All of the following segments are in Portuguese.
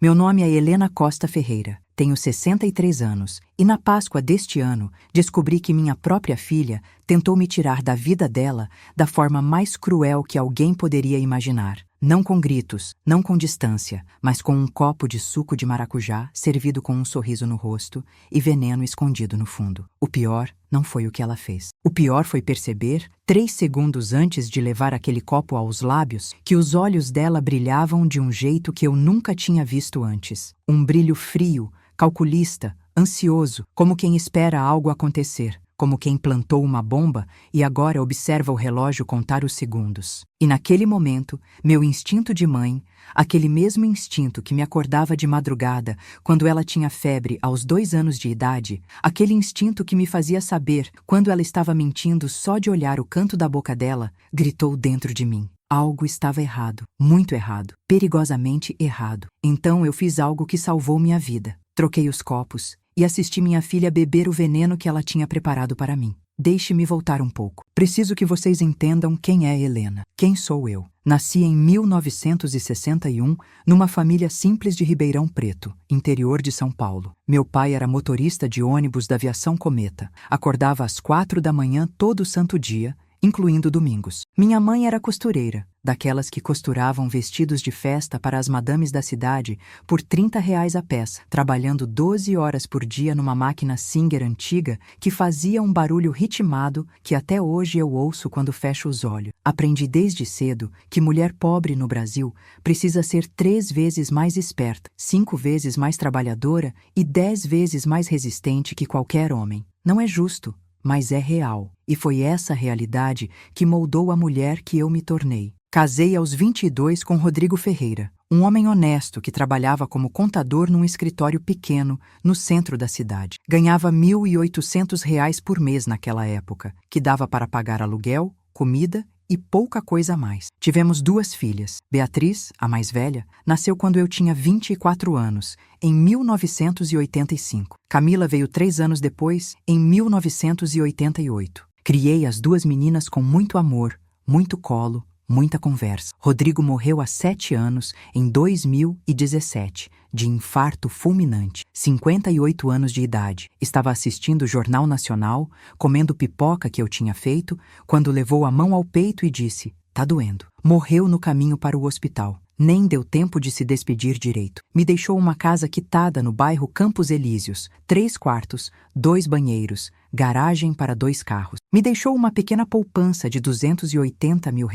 Meu nome é Helena Costa Ferreira, tenho 63 anos e na Páscoa deste ano descobri que minha própria filha tentou me tirar da vida dela da forma mais cruel que alguém poderia imaginar. Não com gritos, não com distância, mas com um copo de suco de maracujá servido com um sorriso no rosto e veneno escondido no fundo. O pior não foi o que ela fez. O pior foi perceber, 3 segundos antes de levar aquele copo aos lábios, que os olhos dela brilhavam de um jeito que eu nunca tinha visto antes. Um brilho frio, calculista, ansioso, como quem espera algo acontecer, como quem plantou uma bomba e agora observa o relógio contar os segundos. E naquele momento, meu instinto de mãe, aquele mesmo instinto que me acordava de madrugada quando ela tinha febre aos 2 anos de idade, aquele instinto que me fazia saber quando ela estava mentindo só de olhar o canto da boca dela, gritou dentro de mim. Algo estava errado, muito errado, perigosamente errado. Então eu fiz algo que salvou minha vida. Troquei os copos e assisti minha filha beber o veneno que ela tinha preparado para mim. Deixe-me voltar um pouco. Preciso que vocês entendam quem é Helena. Quem sou eu? Nasci em 1961, numa família simples de Ribeirão Preto, interior de São Paulo. Meu pai era motorista de ônibus da Aviação Cometa. Acordava às 4 da manhã todo santo dia, incluindo domingos. Minha mãe era costureira, daquelas que costuravam vestidos de festa para as madames da cidade por R$ 30 a peça, trabalhando 12 horas por dia numa máquina Singer antiga que fazia um barulho ritmado que até hoje eu ouço quando fecho os olhos. Aprendi desde cedo que mulher pobre no Brasil precisa ser 3 vezes mais esperta, 5 vezes mais trabalhadora e 10 vezes mais resistente que qualquer homem. Não é justo, mas é real. E foi essa realidade que moldou a mulher que eu me tornei. Casei aos 22 com Rodrigo Ferreira, um homem honesto que trabalhava como contador num escritório pequeno no centro da cidade. Ganhava R$ 1.800 por mês naquela época, que dava para pagar aluguel, comida e pouca coisa a mais. Tivemos 2 filhas. Beatriz, a mais velha, nasceu quando eu tinha 24 anos, em 1985. Camila veio 3 anos depois, em 1988. Criei as 2 meninas com muito amor, muito colo, muita conversa. Rodrigo morreu há 7 anos, em 2017, de infarto fulminante. 58 anos de idade. Estava assistindo o Jornal Nacional, comendo pipoca que eu tinha feito, quando levou a mão ao peito e disse: "Tá doendo." Morreu no caminho para o hospital. Nem deu tempo de se despedir direito. Me deixou uma casa quitada no bairro Campos Elíseos, 3 quartos, 2 banheiros, garagem para 2 carros. Me deixou uma pequena poupança de R$ 280 mil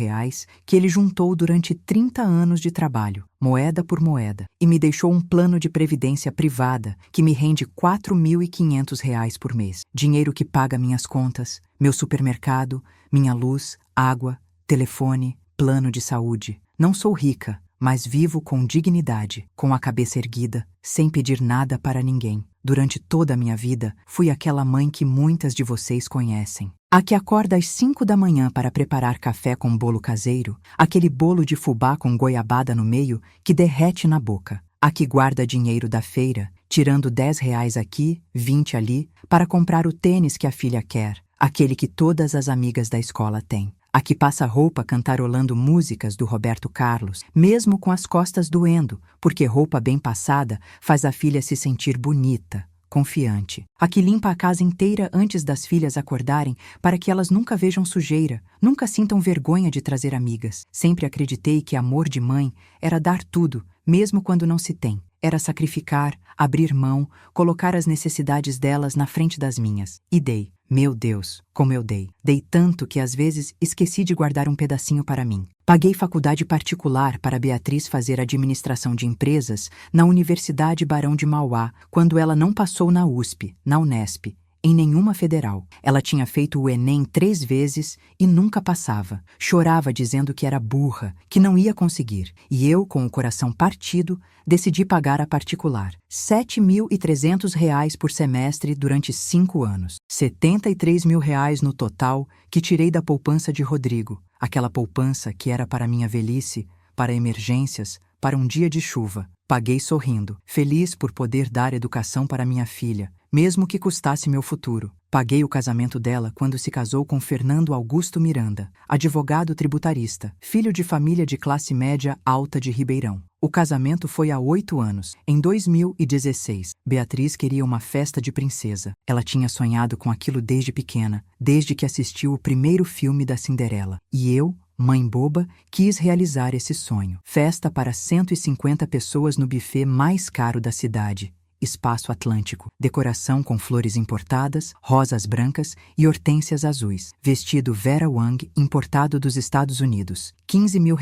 que ele juntou durante 30 anos de trabalho, moeda por moeda. E me deixou um plano de previdência privada que me rende R$ 4.500 por mês. Dinheiro que paga minhas contas, meu supermercado, minha luz, água, telefone, plano de saúde. Não sou rica, mas vivo com dignidade, com a cabeça erguida, sem pedir nada para ninguém. Durante toda a minha vida, fui aquela mãe que muitas de vocês conhecem. A que acorda às 5 da manhã para preparar café com bolo caseiro, aquele bolo de fubá com goiabada no meio que derrete na boca. A que guarda dinheiro da feira, tirando R$ 10 aqui, 20 ali, para comprar o tênis que a filha quer, aquele que todas as amigas da escola têm. A que passa roupa cantarolando músicas do Roberto Carlos, mesmo com as costas doendo, porque roupa bem passada faz a filha se sentir bonita, confiante. A que limpa a casa inteira antes das filhas acordarem para que elas nunca vejam sujeira, nunca sintam vergonha de trazer amigas. Sempre acreditei que amor de mãe era dar tudo, mesmo quando não se tem. Era sacrificar, abrir mão, colocar as necessidades delas na frente das minhas. E dei. Meu Deus, como eu dei. Dei tanto que às vezes esqueci de guardar um pedacinho para mim. Paguei faculdade particular para Beatriz fazer administração de empresas na Universidade Barão de Mauá, quando ela não passou na USP, na Unesp, em nenhuma federal. Ela tinha feito o Enem 3 vezes e nunca passava. Chorava dizendo que era burra, que não ia conseguir. E eu, com o coração partido, decidi pagar a particular. R$ 7.300 por semestre durante 5 anos. R$ 73 mil no total que tirei da poupança de Rodrigo. Aquela poupança que era para minha velhice, para emergências, para um dia de chuva. Paguei sorrindo, feliz por poder dar educação para minha filha, mesmo que custasse meu futuro. Paguei o casamento dela quando se casou com Fernando Augusto Miranda, advogado tributarista, filho de família de classe média alta de Ribeirão. O casamento foi há 8 anos. Em 2016, Beatriz queria uma festa de princesa. Ela tinha sonhado com aquilo desde pequena, desde que assistiu o primeiro filme da Cinderela. E eu, mãe boba, quis realizar esse sonho. Festa para 150 pessoas no buffet mais caro da cidade. Espaço Atlântico, decoração com flores importadas, rosas brancas e hortênsias azuis. Vestido Vera Wang, importado dos Estados Unidos. R$15 mil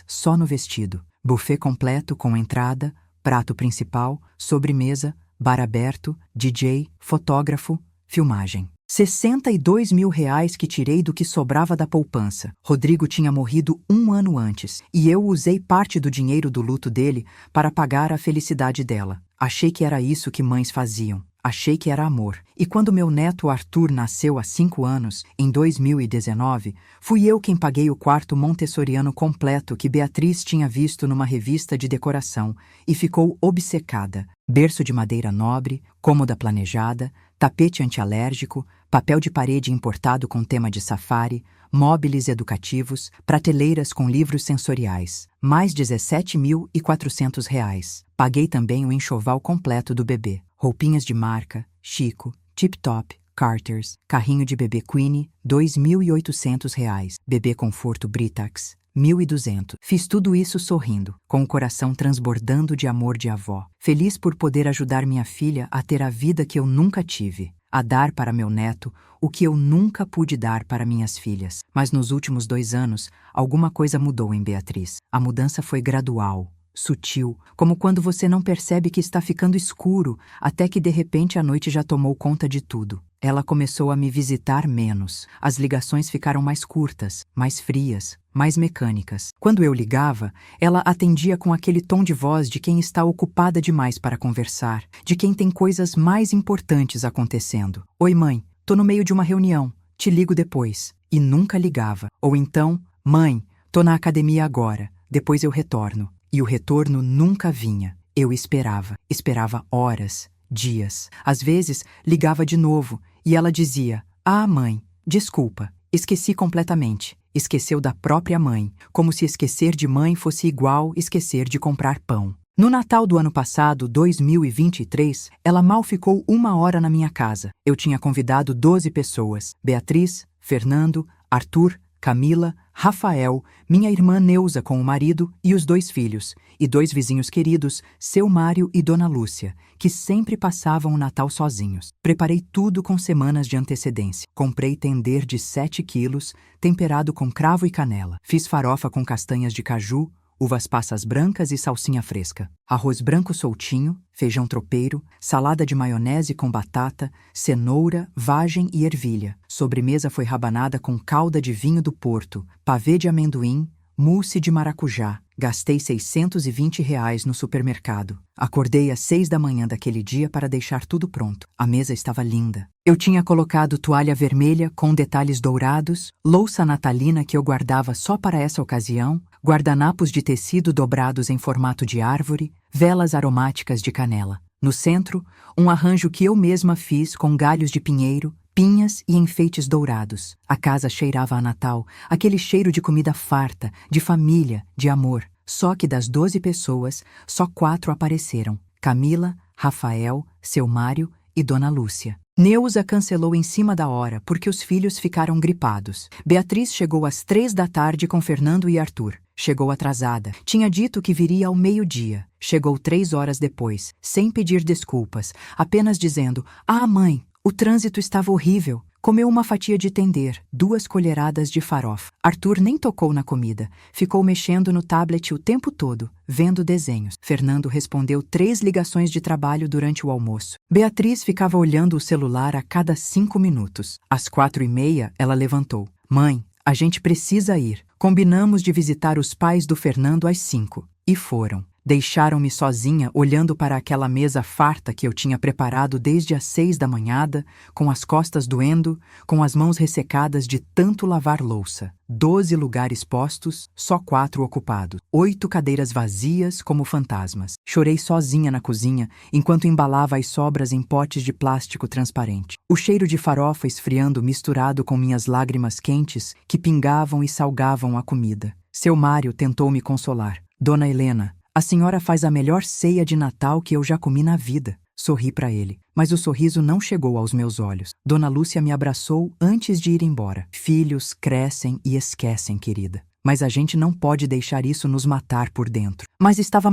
só no vestido. Buffet completo com entrada, prato principal, sobremesa, bar aberto, DJ, fotógrafo, filmagem. R$62 mil que tirei do que sobrava da poupança. Rodrigo tinha morrido 1 ano antes, e eu usei parte do dinheiro do luto dele para pagar a felicidade dela. Achei que era isso que mães faziam. Achei que era amor. E quando meu neto Arthur nasceu há 5 anos, em 2019, fui eu quem paguei o quarto montessoriano completo que Beatriz tinha visto numa revista de decoração e ficou obcecada. Berço de madeira nobre, cômoda planejada, tapete antialérgico, papel de parede importado com tema de safari, móveis educativos, prateleiras com livros sensoriais. Mais R$17.400. Paguei também o enxoval completo do bebê. Roupinhas de marca, Chico, Tip Top, Carters, carrinho de bebê Queenie, R$2.800. Bebê conforto Britax, 1.200. Fiz tudo isso sorrindo, com o coração transbordando de amor de avó. Feliz por poder ajudar minha filha a ter a vida que eu nunca tive. A dar para meu neto o que eu nunca pude dar para minhas filhas. Mas nos últimos 2 anos, alguma coisa mudou em Beatriz. A mudança foi gradual, sutil, como quando você não percebe que está ficando escuro, até que de repente a noite já tomou conta de tudo. Ela começou a me visitar menos. As ligações ficaram mais curtas, mais frias, mais mecânicas. Quando eu ligava, ela atendia com aquele tom de voz de quem está ocupada demais para conversar, de quem tem coisas mais importantes acontecendo. Oi, mãe, tô no meio de uma reunião, te ligo depois. E nunca ligava. Ou então, mãe, tô na academia agora, depois eu retorno. E o retorno nunca vinha. Eu esperava horas, dias. Às vezes, ligava de novo e ela dizia: "Ah, mãe, desculpa, esqueci completamente." Esqueceu da própria mãe, como se esquecer de mãe fosse igual esquecer de comprar pão. No Natal do ano passado, 2023, ela mal ficou 1 hora na minha casa. Eu tinha convidado 12 pessoas: Beatriz, Fernando, Arthur, Camila, Rafael, minha irmã Neuza com o marido e os 2 filhos, e 2 vizinhos queridos, seu Mário e Dona Lúcia, que sempre passavam o Natal sozinhos. Preparei tudo com semanas de antecedência. Comprei tender de 7 quilos, temperado com cravo e canela. Fiz farofa com castanhas de caju, uvas passas brancas e salsinha fresca. Arroz branco soltinho, feijão tropeiro, salada de maionese com batata, cenoura, vagem e ervilha. Sobremesa foi rabanada com calda de vinho do Porto, pavê de amendoim, mousse de maracujá. Gastei R$620 no supermercado. Acordei às 6 da manhã daquele dia para deixar tudo pronto. A mesa estava linda. Eu tinha colocado toalha vermelha com detalhes dourados, louça natalina que eu guardava só para essa ocasião, guardanapos de tecido dobrados em formato de árvore, velas aromáticas de canela. No centro, um arranjo que eu mesma fiz com galhos de pinheiro, pinhas e enfeites dourados. A casa cheirava a Natal, aquele cheiro de comida farta, de família, de amor. Só que das 12 pessoas, só 4 apareceram: Camila, Rafael, seu Mário e Dona Lúcia. Neuza cancelou em cima da hora porque os filhos ficaram gripados. Beatriz chegou às 3 da tarde com Fernando e Arthur. Chegou atrasada. Tinha dito que viria ao meio-dia. Chegou 3 horas depois, sem pedir desculpas, apenas dizendo: "Ah, mãe, o trânsito estava horrível." Comeu uma fatia de tender, 2 colheradas de farofa. Arthur nem tocou na comida. Ficou mexendo no tablet o tempo todo, vendo desenhos. Fernando respondeu 3 ligações de trabalho durante o almoço. Beatriz ficava olhando o celular a cada 5 minutos. Às 4h30, ela levantou. "Mãe, a gente precisa ir. Combinamos de visitar os pais do Fernando às 5. E foram. Deixaram-me sozinha olhando para aquela mesa farta que eu tinha preparado desde as 6 da manhã, com as costas doendo, com as mãos ressecadas de tanto lavar louça. 12 lugares postos, só 4 ocupados. 8 cadeiras vazias como fantasmas. Chorei sozinha na cozinha, enquanto embalava as sobras em potes de plástico transparente. O cheiro de farofa esfriando misturado com minhas lágrimas quentes que pingavam e salgavam a comida. Seu Mário tentou me consolar. Dona Helena, a senhora faz a melhor ceia de Natal que eu já comi na vida. Sorri para ele, mas o sorriso não chegou aos meus olhos. Dona Lúcia me abraçou antes de ir embora. Filhos crescem e esquecem, querida. Mas a gente não pode deixar isso nos matar por dentro. Mas estava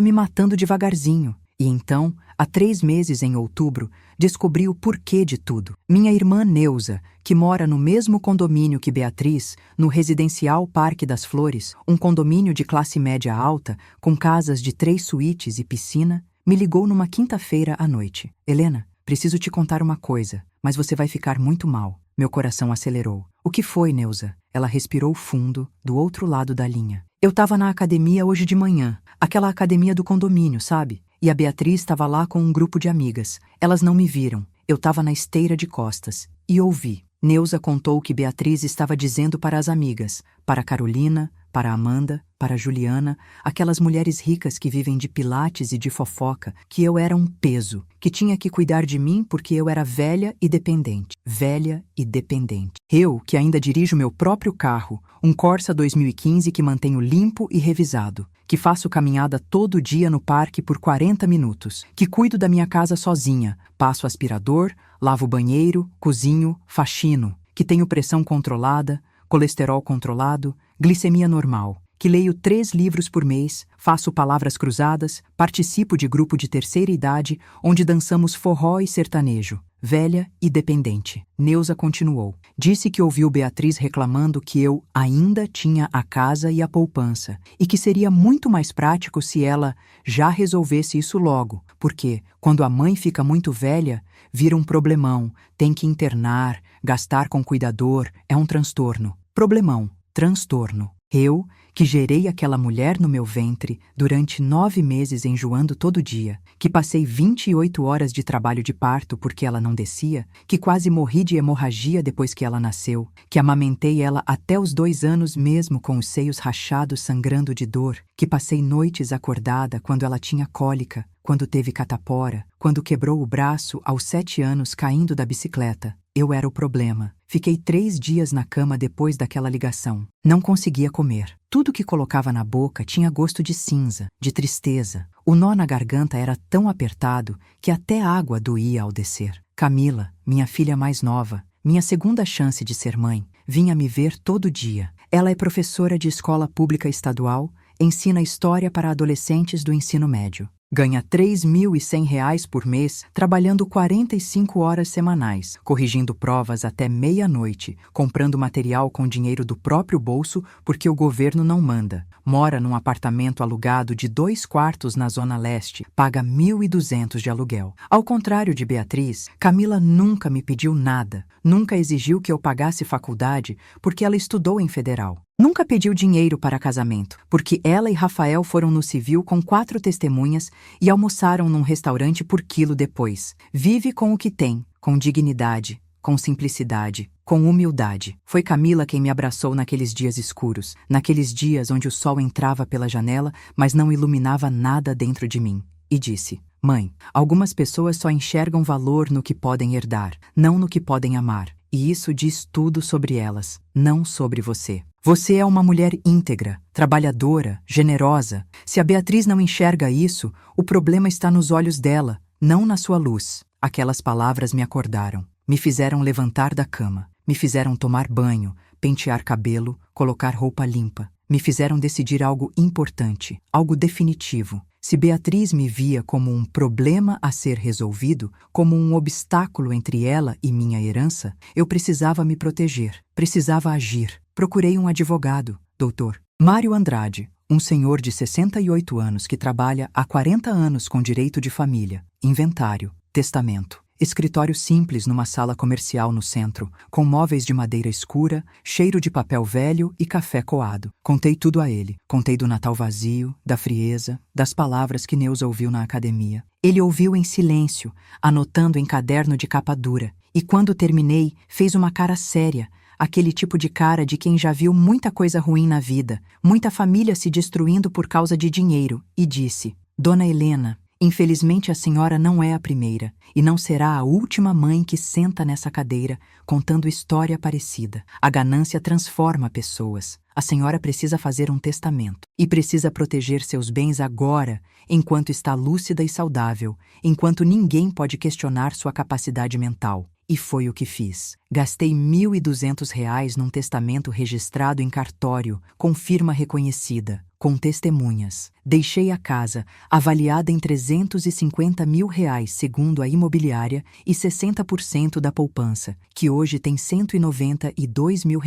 me matando devagarzinho. E então, há 3 meses em outubro, descobri o porquê de tudo. Minha irmã Neuza, que mora no mesmo condomínio que Beatriz, no residencial Parque das Flores, um condomínio de classe média alta, com casas de 3 suítes e piscina, me ligou numa quinta-feira à noite. Helena, preciso te contar uma coisa, mas você vai ficar muito mal. Meu coração acelerou. O que foi, Neuza? Ela respirou fundo, do outro lado da linha. Eu estava na academia hoje de manhã, aquela academia do condomínio, sabe? E a Beatriz estava lá com um grupo de amigas. Elas não me viram. Eu estava na esteira de costas. E ouvi. Neuza contou que Beatriz estava dizendo para as amigas, para Carolina, para Amanda, para Juliana, aquelas mulheres ricas que vivem de pilates e de fofoca, que eu era um peso, que tinha que cuidar de mim porque eu era velha e dependente. Velha e dependente. Eu, que ainda dirijo meu próprio carro, um Corsa 2015 que mantenho limpo e revisado, que faço caminhada todo dia no parque por 40 minutos, que cuido da minha casa sozinha, passo aspirador, lavo banheiro, cozinho, faxino, que tenho pressão controlada, colesterol controlado, glicemia normal, que leio 3 livros por mês, faço palavras cruzadas, participo de grupo de terceira idade, onde dançamos forró e sertanejo. Velha e dependente. Neuza continuou. Disse que ouviu Beatriz reclamando que eu ainda tinha a casa e a poupança, e que seria muito mais prático se ela já resolvesse isso logo, porque, quando a mãe fica muito velha, vira um problemão, tem que internar, gastar com cuidador, é um transtorno. Problemão, transtorno. Eu, que gerei aquela mulher no meu ventre durante 9 meses enjoando todo dia, que passei 28 horas de trabalho de parto porque ela não descia, que quase morri de hemorragia depois que ela nasceu, que amamentei ela até os 2 anos mesmo com os seios rachados sangrando de dor, que passei noites acordada quando ela tinha cólica, quando teve catapora, quando quebrou o braço aos 7 anos caindo da bicicleta. Eu era o problema. Fiquei 3 dias na cama depois daquela ligação. Não conseguia comer. Tudo que colocava na boca tinha gosto de cinza, de tristeza. O nó na garganta era tão apertado que até a água doía ao descer. Camila, minha filha mais nova, minha segunda chance de ser mãe, vinha me ver todo dia. Ela é professora de escola pública estadual, ensina história para adolescentes do ensino médio. Ganha R$ 3.100 por mês, trabalhando 45 horas semanais, corrigindo provas até meia-noite, comprando material com dinheiro do próprio bolso porque o governo não manda. Mora num apartamento alugado de 2 quartos na Zona Leste, paga R$ 1.200 de aluguel. Ao contrário de Beatriz, Camila nunca me pediu nada, nunca exigiu que eu pagasse faculdade porque ela estudou em federal. Nunca pediu dinheiro para casamento, porque ela e Rafael foram no civil com 4 testemunhas e almoçaram num restaurante por quilo depois. Vive com o que tem, com dignidade, com simplicidade, com humildade. Foi Camila quem me abraçou naqueles dias escuros, naqueles dias onde o sol entrava pela janela, mas não iluminava nada dentro de mim, e disse: Mãe, algumas pessoas só enxergam valor no que podem herdar, não no que podem amar. E isso diz tudo sobre elas, não sobre você. Você é uma mulher íntegra, trabalhadora, generosa. Se a Beatriz não enxerga isso, o problema está nos olhos dela, não na sua luz. Aquelas palavras me acordaram, me fizeram levantar da cama, me fizeram tomar banho, pentear cabelo, colocar roupa limpa. Me fizeram decidir algo importante, algo definitivo. Se Beatriz me via como um problema a ser resolvido, como um obstáculo entre ela e minha herança, eu precisava me proteger, precisava agir. Procurei um advogado, Dr. Mário Andrade, um senhor de 68 anos que trabalha há 40 anos com direito de família, inventário, testamento. Escritório simples numa sala comercial no centro, com móveis de madeira escura, cheiro de papel velho e café coado. Contei tudo a ele. Contei do Natal vazio, da frieza, das palavras que Neuza ouviu na academia. Ele ouviu em silêncio, anotando em caderno de capa dura. E quando terminei, fez uma cara séria, aquele tipo de cara de quem já viu muita coisa ruim na vida, muita família se destruindo por causa de dinheiro, e disse: Dona Helena, infelizmente a senhora não é a primeira, e não será a última mãe que senta nessa cadeira, contando história parecida. A ganância transforma pessoas. A senhora precisa fazer um testamento, e precisa proteger seus bens agora, enquanto está lúcida e saudável, enquanto ninguém pode questionar sua capacidade mental. E foi o que fiz. Gastei R$ 1.200 num testamento registrado em cartório, com firma reconhecida, com testemunhas. Deixei a casa, avaliada em R$ 350 mil, segundo a imobiliária, e 60% da poupança, que hoje tem R$ 192 mil,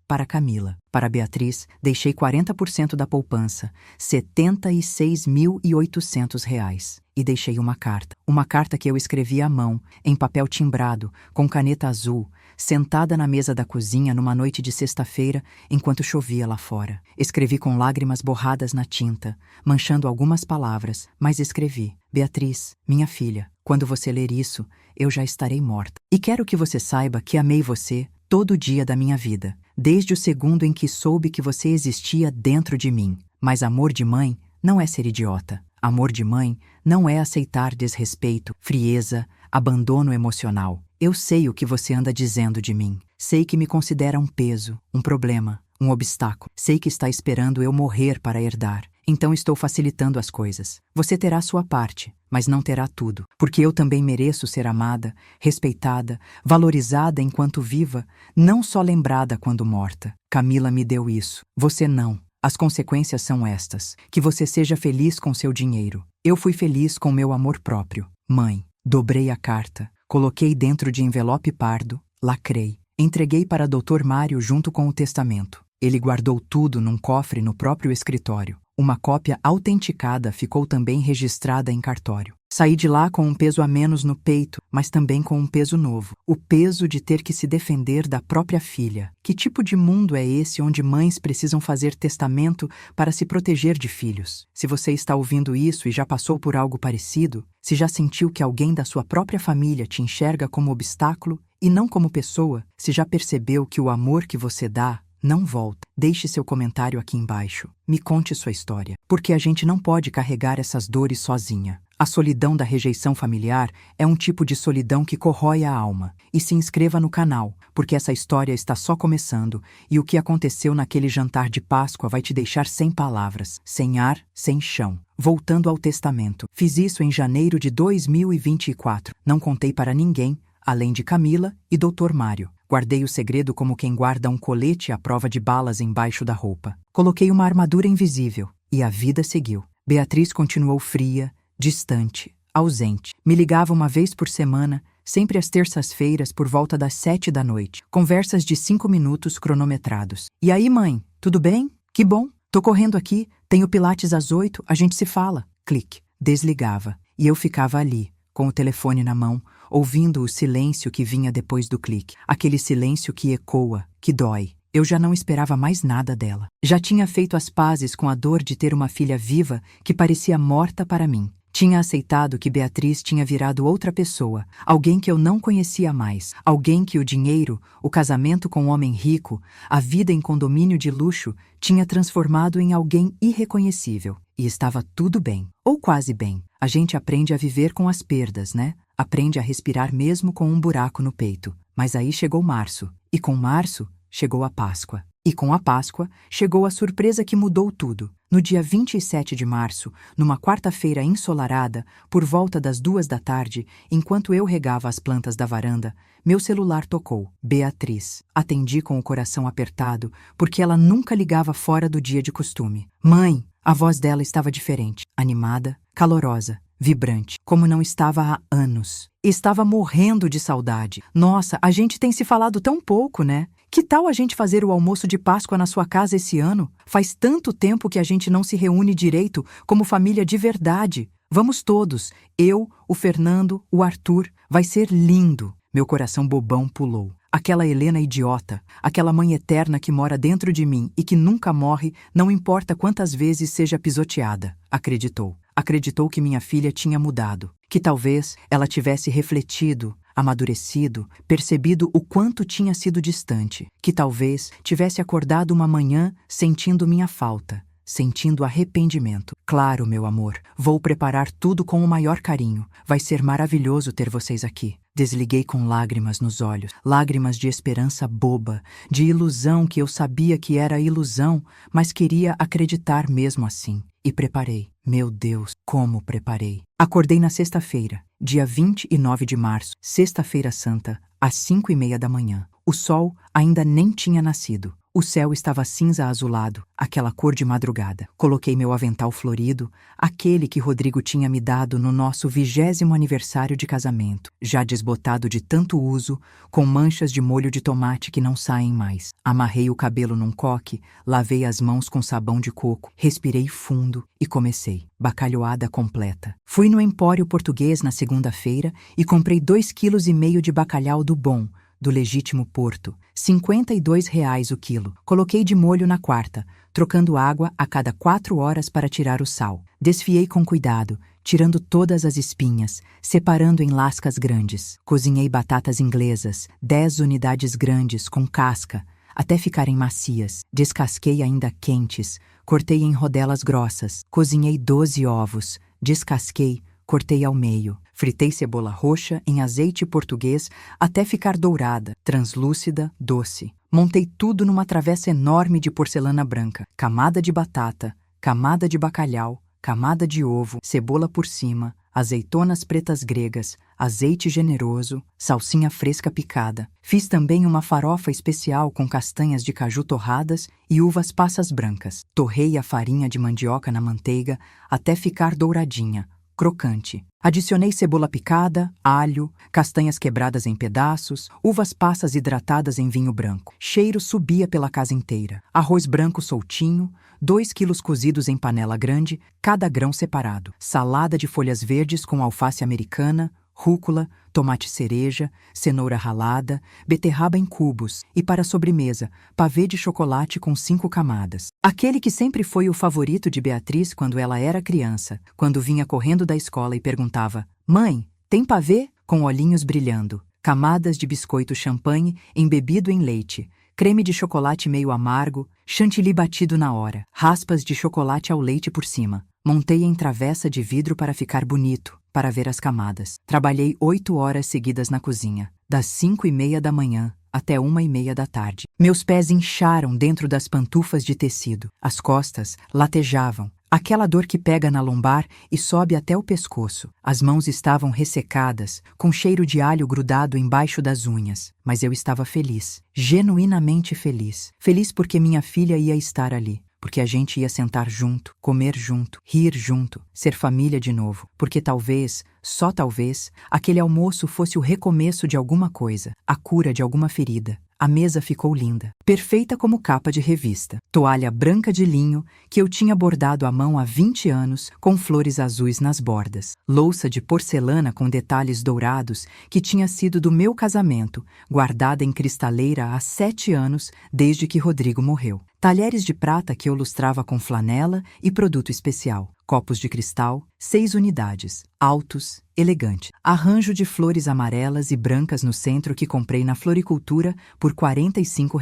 para Camila. Para Beatriz, deixei 40% da poupança, R$ 76.800. E deixei uma carta que eu escrevi à mão, em papel timbrado, com caneta azul, sentada na mesa da cozinha numa noite de sexta-feira, enquanto chovia lá fora. Escrevi com lágrimas borradas na tinta, manchando algumas palavras, mas escrevi: Beatriz, minha filha, quando você ler isso, eu já estarei morta. E quero que você saiba que amei você todo dia da minha vida, desde o segundo em que soube que você existia dentro de mim. Mas amor de mãe não é ser idiota. Amor de mãe não é aceitar desrespeito, frieza, abandono emocional. Eu sei o que você anda dizendo de mim. Sei que me considera um peso, um problema, um obstáculo. Sei que está esperando eu morrer para herdar. Então estou facilitando as coisas. Você terá sua parte, mas não terá tudo. Porque eu também mereço ser amada, respeitada, valorizada enquanto viva, não só lembrada quando morta. Camila me deu isso. Você não. As consequências são estas: que você seja feliz com seu dinheiro. Eu fui feliz com meu amor próprio. Mãe, dobrei a carta, coloquei dentro de envelope pardo, lacrei, entreguei para Dr. Mário junto com o testamento. Ele guardou tudo num cofre no próprio escritório. Uma cópia autenticada ficou também registrada em cartório. Saí de lá com um peso a menos no peito, mas também com um peso novo. O peso de ter que se defender da própria filha. Que tipo de mundo é esse onde mães precisam fazer testamento para se proteger de filhos? Se você está ouvindo isso e já passou por algo parecido, se já sentiu que alguém da sua própria família te enxerga como obstáculo e não como pessoa, se já percebeu que o amor que você dá não volta, deixe seu comentário aqui embaixo. Me conte sua história, porque a gente não pode carregar essas dores sozinha. A solidão da rejeição familiar é um tipo de solidão que corrói a alma. E se inscreva no canal, porque essa história está só começando e o que aconteceu naquele jantar de Páscoa vai te deixar sem palavras, sem ar, sem chão. Voltando ao testamento. Fiz isso em janeiro de 2024. Não contei para ninguém, além de Camila e Dr. Mário. Guardei o segredo como quem guarda um colete à prova de balas embaixo da roupa. Coloquei uma armadura invisível e a vida seguiu. Beatriz continuou fria, distante, ausente. Me ligava uma vez por semana, sempre às terças-feiras por volta das 7 da noite. Conversas de 5 minutos cronometrados. E aí, mãe, tudo bem? Que bom. Tô correndo aqui, tenho pilates às 8, a gente se fala. Clique. Desligava. E eu ficava ali, com o telefone na mão, ouvindo o silêncio que vinha depois do clique. Aquele silêncio que ecoa, que dói. Eu já não esperava mais nada dela. Já tinha feito as pazes com a dor de ter uma filha viva que parecia morta para mim. Tinha aceitado que Beatriz tinha virado outra pessoa, alguém que eu não conhecia mais, alguém que o dinheiro, o casamento com um homem rico, a vida em condomínio de luxo, tinha transformado em alguém irreconhecível. E estava tudo bem, ou quase bem. A gente aprende a viver com as perdas, né? Aprende a respirar mesmo com um buraco no peito. Mas aí chegou março, e com março chegou a Páscoa. E com a Páscoa chegou a surpresa que mudou tudo. No dia 27 de março, numa quarta-feira ensolarada, por volta das 2 da tarde, enquanto eu regava as plantas da varanda, meu celular tocou. Beatriz. Atendi com o coração apertado, porque ela nunca ligava fora do dia de costume. Mãe! A voz dela estava diferente, animada, calorosa, vibrante, como não estava há anos. Estava morrendo de saudade. Nossa, a gente tem se falado tão pouco, né? Que tal a gente fazer o almoço de Páscoa na sua casa esse ano? Faz tanto tempo que a gente não se reúne direito como família de verdade. Vamos todos, eu, o Fernando, o Arthur, vai ser lindo. Meu coração bobão pulou. Aquela Helena idiota, aquela mãe eterna que mora dentro de mim e que nunca morre, não importa quantas vezes seja pisoteada, acreditou. Acreditou que minha filha tinha mudado, que talvez ela tivesse refletido, amadurecido, percebido o quanto tinha sido distante, que talvez tivesse acordado uma manhã sentindo minha falta, sentindo arrependimento. Claro, meu amor, vou preparar tudo com o maior carinho. Vai ser maravilhoso ter vocês aqui. Desliguei com lágrimas nos olhos, lágrimas de esperança boba, de ilusão que eu sabia que era ilusão, mas queria acreditar mesmo assim. E preparei. Meu Deus, como preparei. Acordei na sexta-feira, dia 29 de março, sexta-feira santa, às 5:30 da manhã. O sol ainda nem tinha nascido. O céu estava cinza azulado, aquela cor de madrugada. Coloquei meu avental florido, aquele que Rodrigo tinha me dado no nosso 20º aniversário de casamento, já desbotado de tanto uso, com manchas de molho de tomate que não saem mais. Amarrei o cabelo num coque, lavei as mãos com sabão de coco, respirei fundo e comecei. Bacalhoada completa. Fui no Empório Português na segunda-feira e comprei 2,5 kg de bacalhau do bom, do legítimo Porto, R$ 52 o quilo. Coloquei de molho na quarta, trocando água a cada 4 horas para tirar o sal. Desfiei com cuidado, tirando todas as espinhas, separando em lascas grandes. Cozinhei batatas inglesas, 10 unidades grandes, com casca, até ficarem macias. Descasquei ainda quentes, cortei em rodelas grossas. Cozinhei 12 ovos, descasquei, cortei ao meio. Fritei cebola roxa em azeite português até ficar dourada, translúcida, doce. Montei tudo numa travessa enorme de porcelana branca. Camada de batata, camada de bacalhau, camada de ovo, cebola por cima, azeitonas pretas gregas, azeite generoso, salsinha fresca picada. Fiz também uma farofa especial com castanhas de caju torradas e uvas passas brancas. Torrei a farinha de mandioca na manteiga até ficar douradinha, crocante. Adicionei cebola picada, alho, castanhas quebradas em pedaços, uvas passas hidratadas em vinho branco. Cheiro subia pela casa inteira. Arroz branco soltinho, 2 quilos cozidos em panela grande, cada grão separado. Salada de folhas verdes com alface americana, rúcula, tomate cereja, cenoura ralada, beterraba em cubos e, para sobremesa, pavê de chocolate com 5 camadas. Aquele que sempre foi o favorito de Beatriz quando ela era criança, quando vinha correndo da escola e perguntava: "Mãe, tem pavê?" com olhinhos brilhando. Camadas de biscoito champanhe embebido em leite, creme de chocolate meio amargo, chantilly batido na hora, raspas de chocolate ao leite por cima. Montei em travessa de vidro para ficar bonito, para ver as camadas. Trabalhei 8 horas seguidas na cozinha, das 5:30 da manhã até 1:30 da tarde. Meus pés incharam dentro das pantufas de tecido. As costas latejavam, aquela dor que pega na lombar e sobe até o pescoço. As mãos estavam ressecadas, com cheiro de alho grudado embaixo das unhas. Mas eu estava feliz, genuinamente feliz. Feliz porque minha filha ia estar ali. Porque a gente ia sentar junto, comer junto, rir junto, ser família de novo. Porque talvez, só talvez, aquele almoço fosse o recomeço de alguma coisa, a cura de alguma ferida. A mesa ficou linda, perfeita como capa de revista. Toalha branca de linho que eu tinha bordado à mão há 20 anos, com flores azuis nas bordas. Louça de porcelana com detalhes dourados que tinha sido do meu casamento, guardada em cristaleira há 7 anos, desde que Rodrigo morreu. Talheres de prata que eu lustrava com flanela e produto especial. Copos de cristal, 6 unidades, altos, elegantes. Arranjo de flores amarelas e brancas no centro que comprei na floricultura por R$ 45.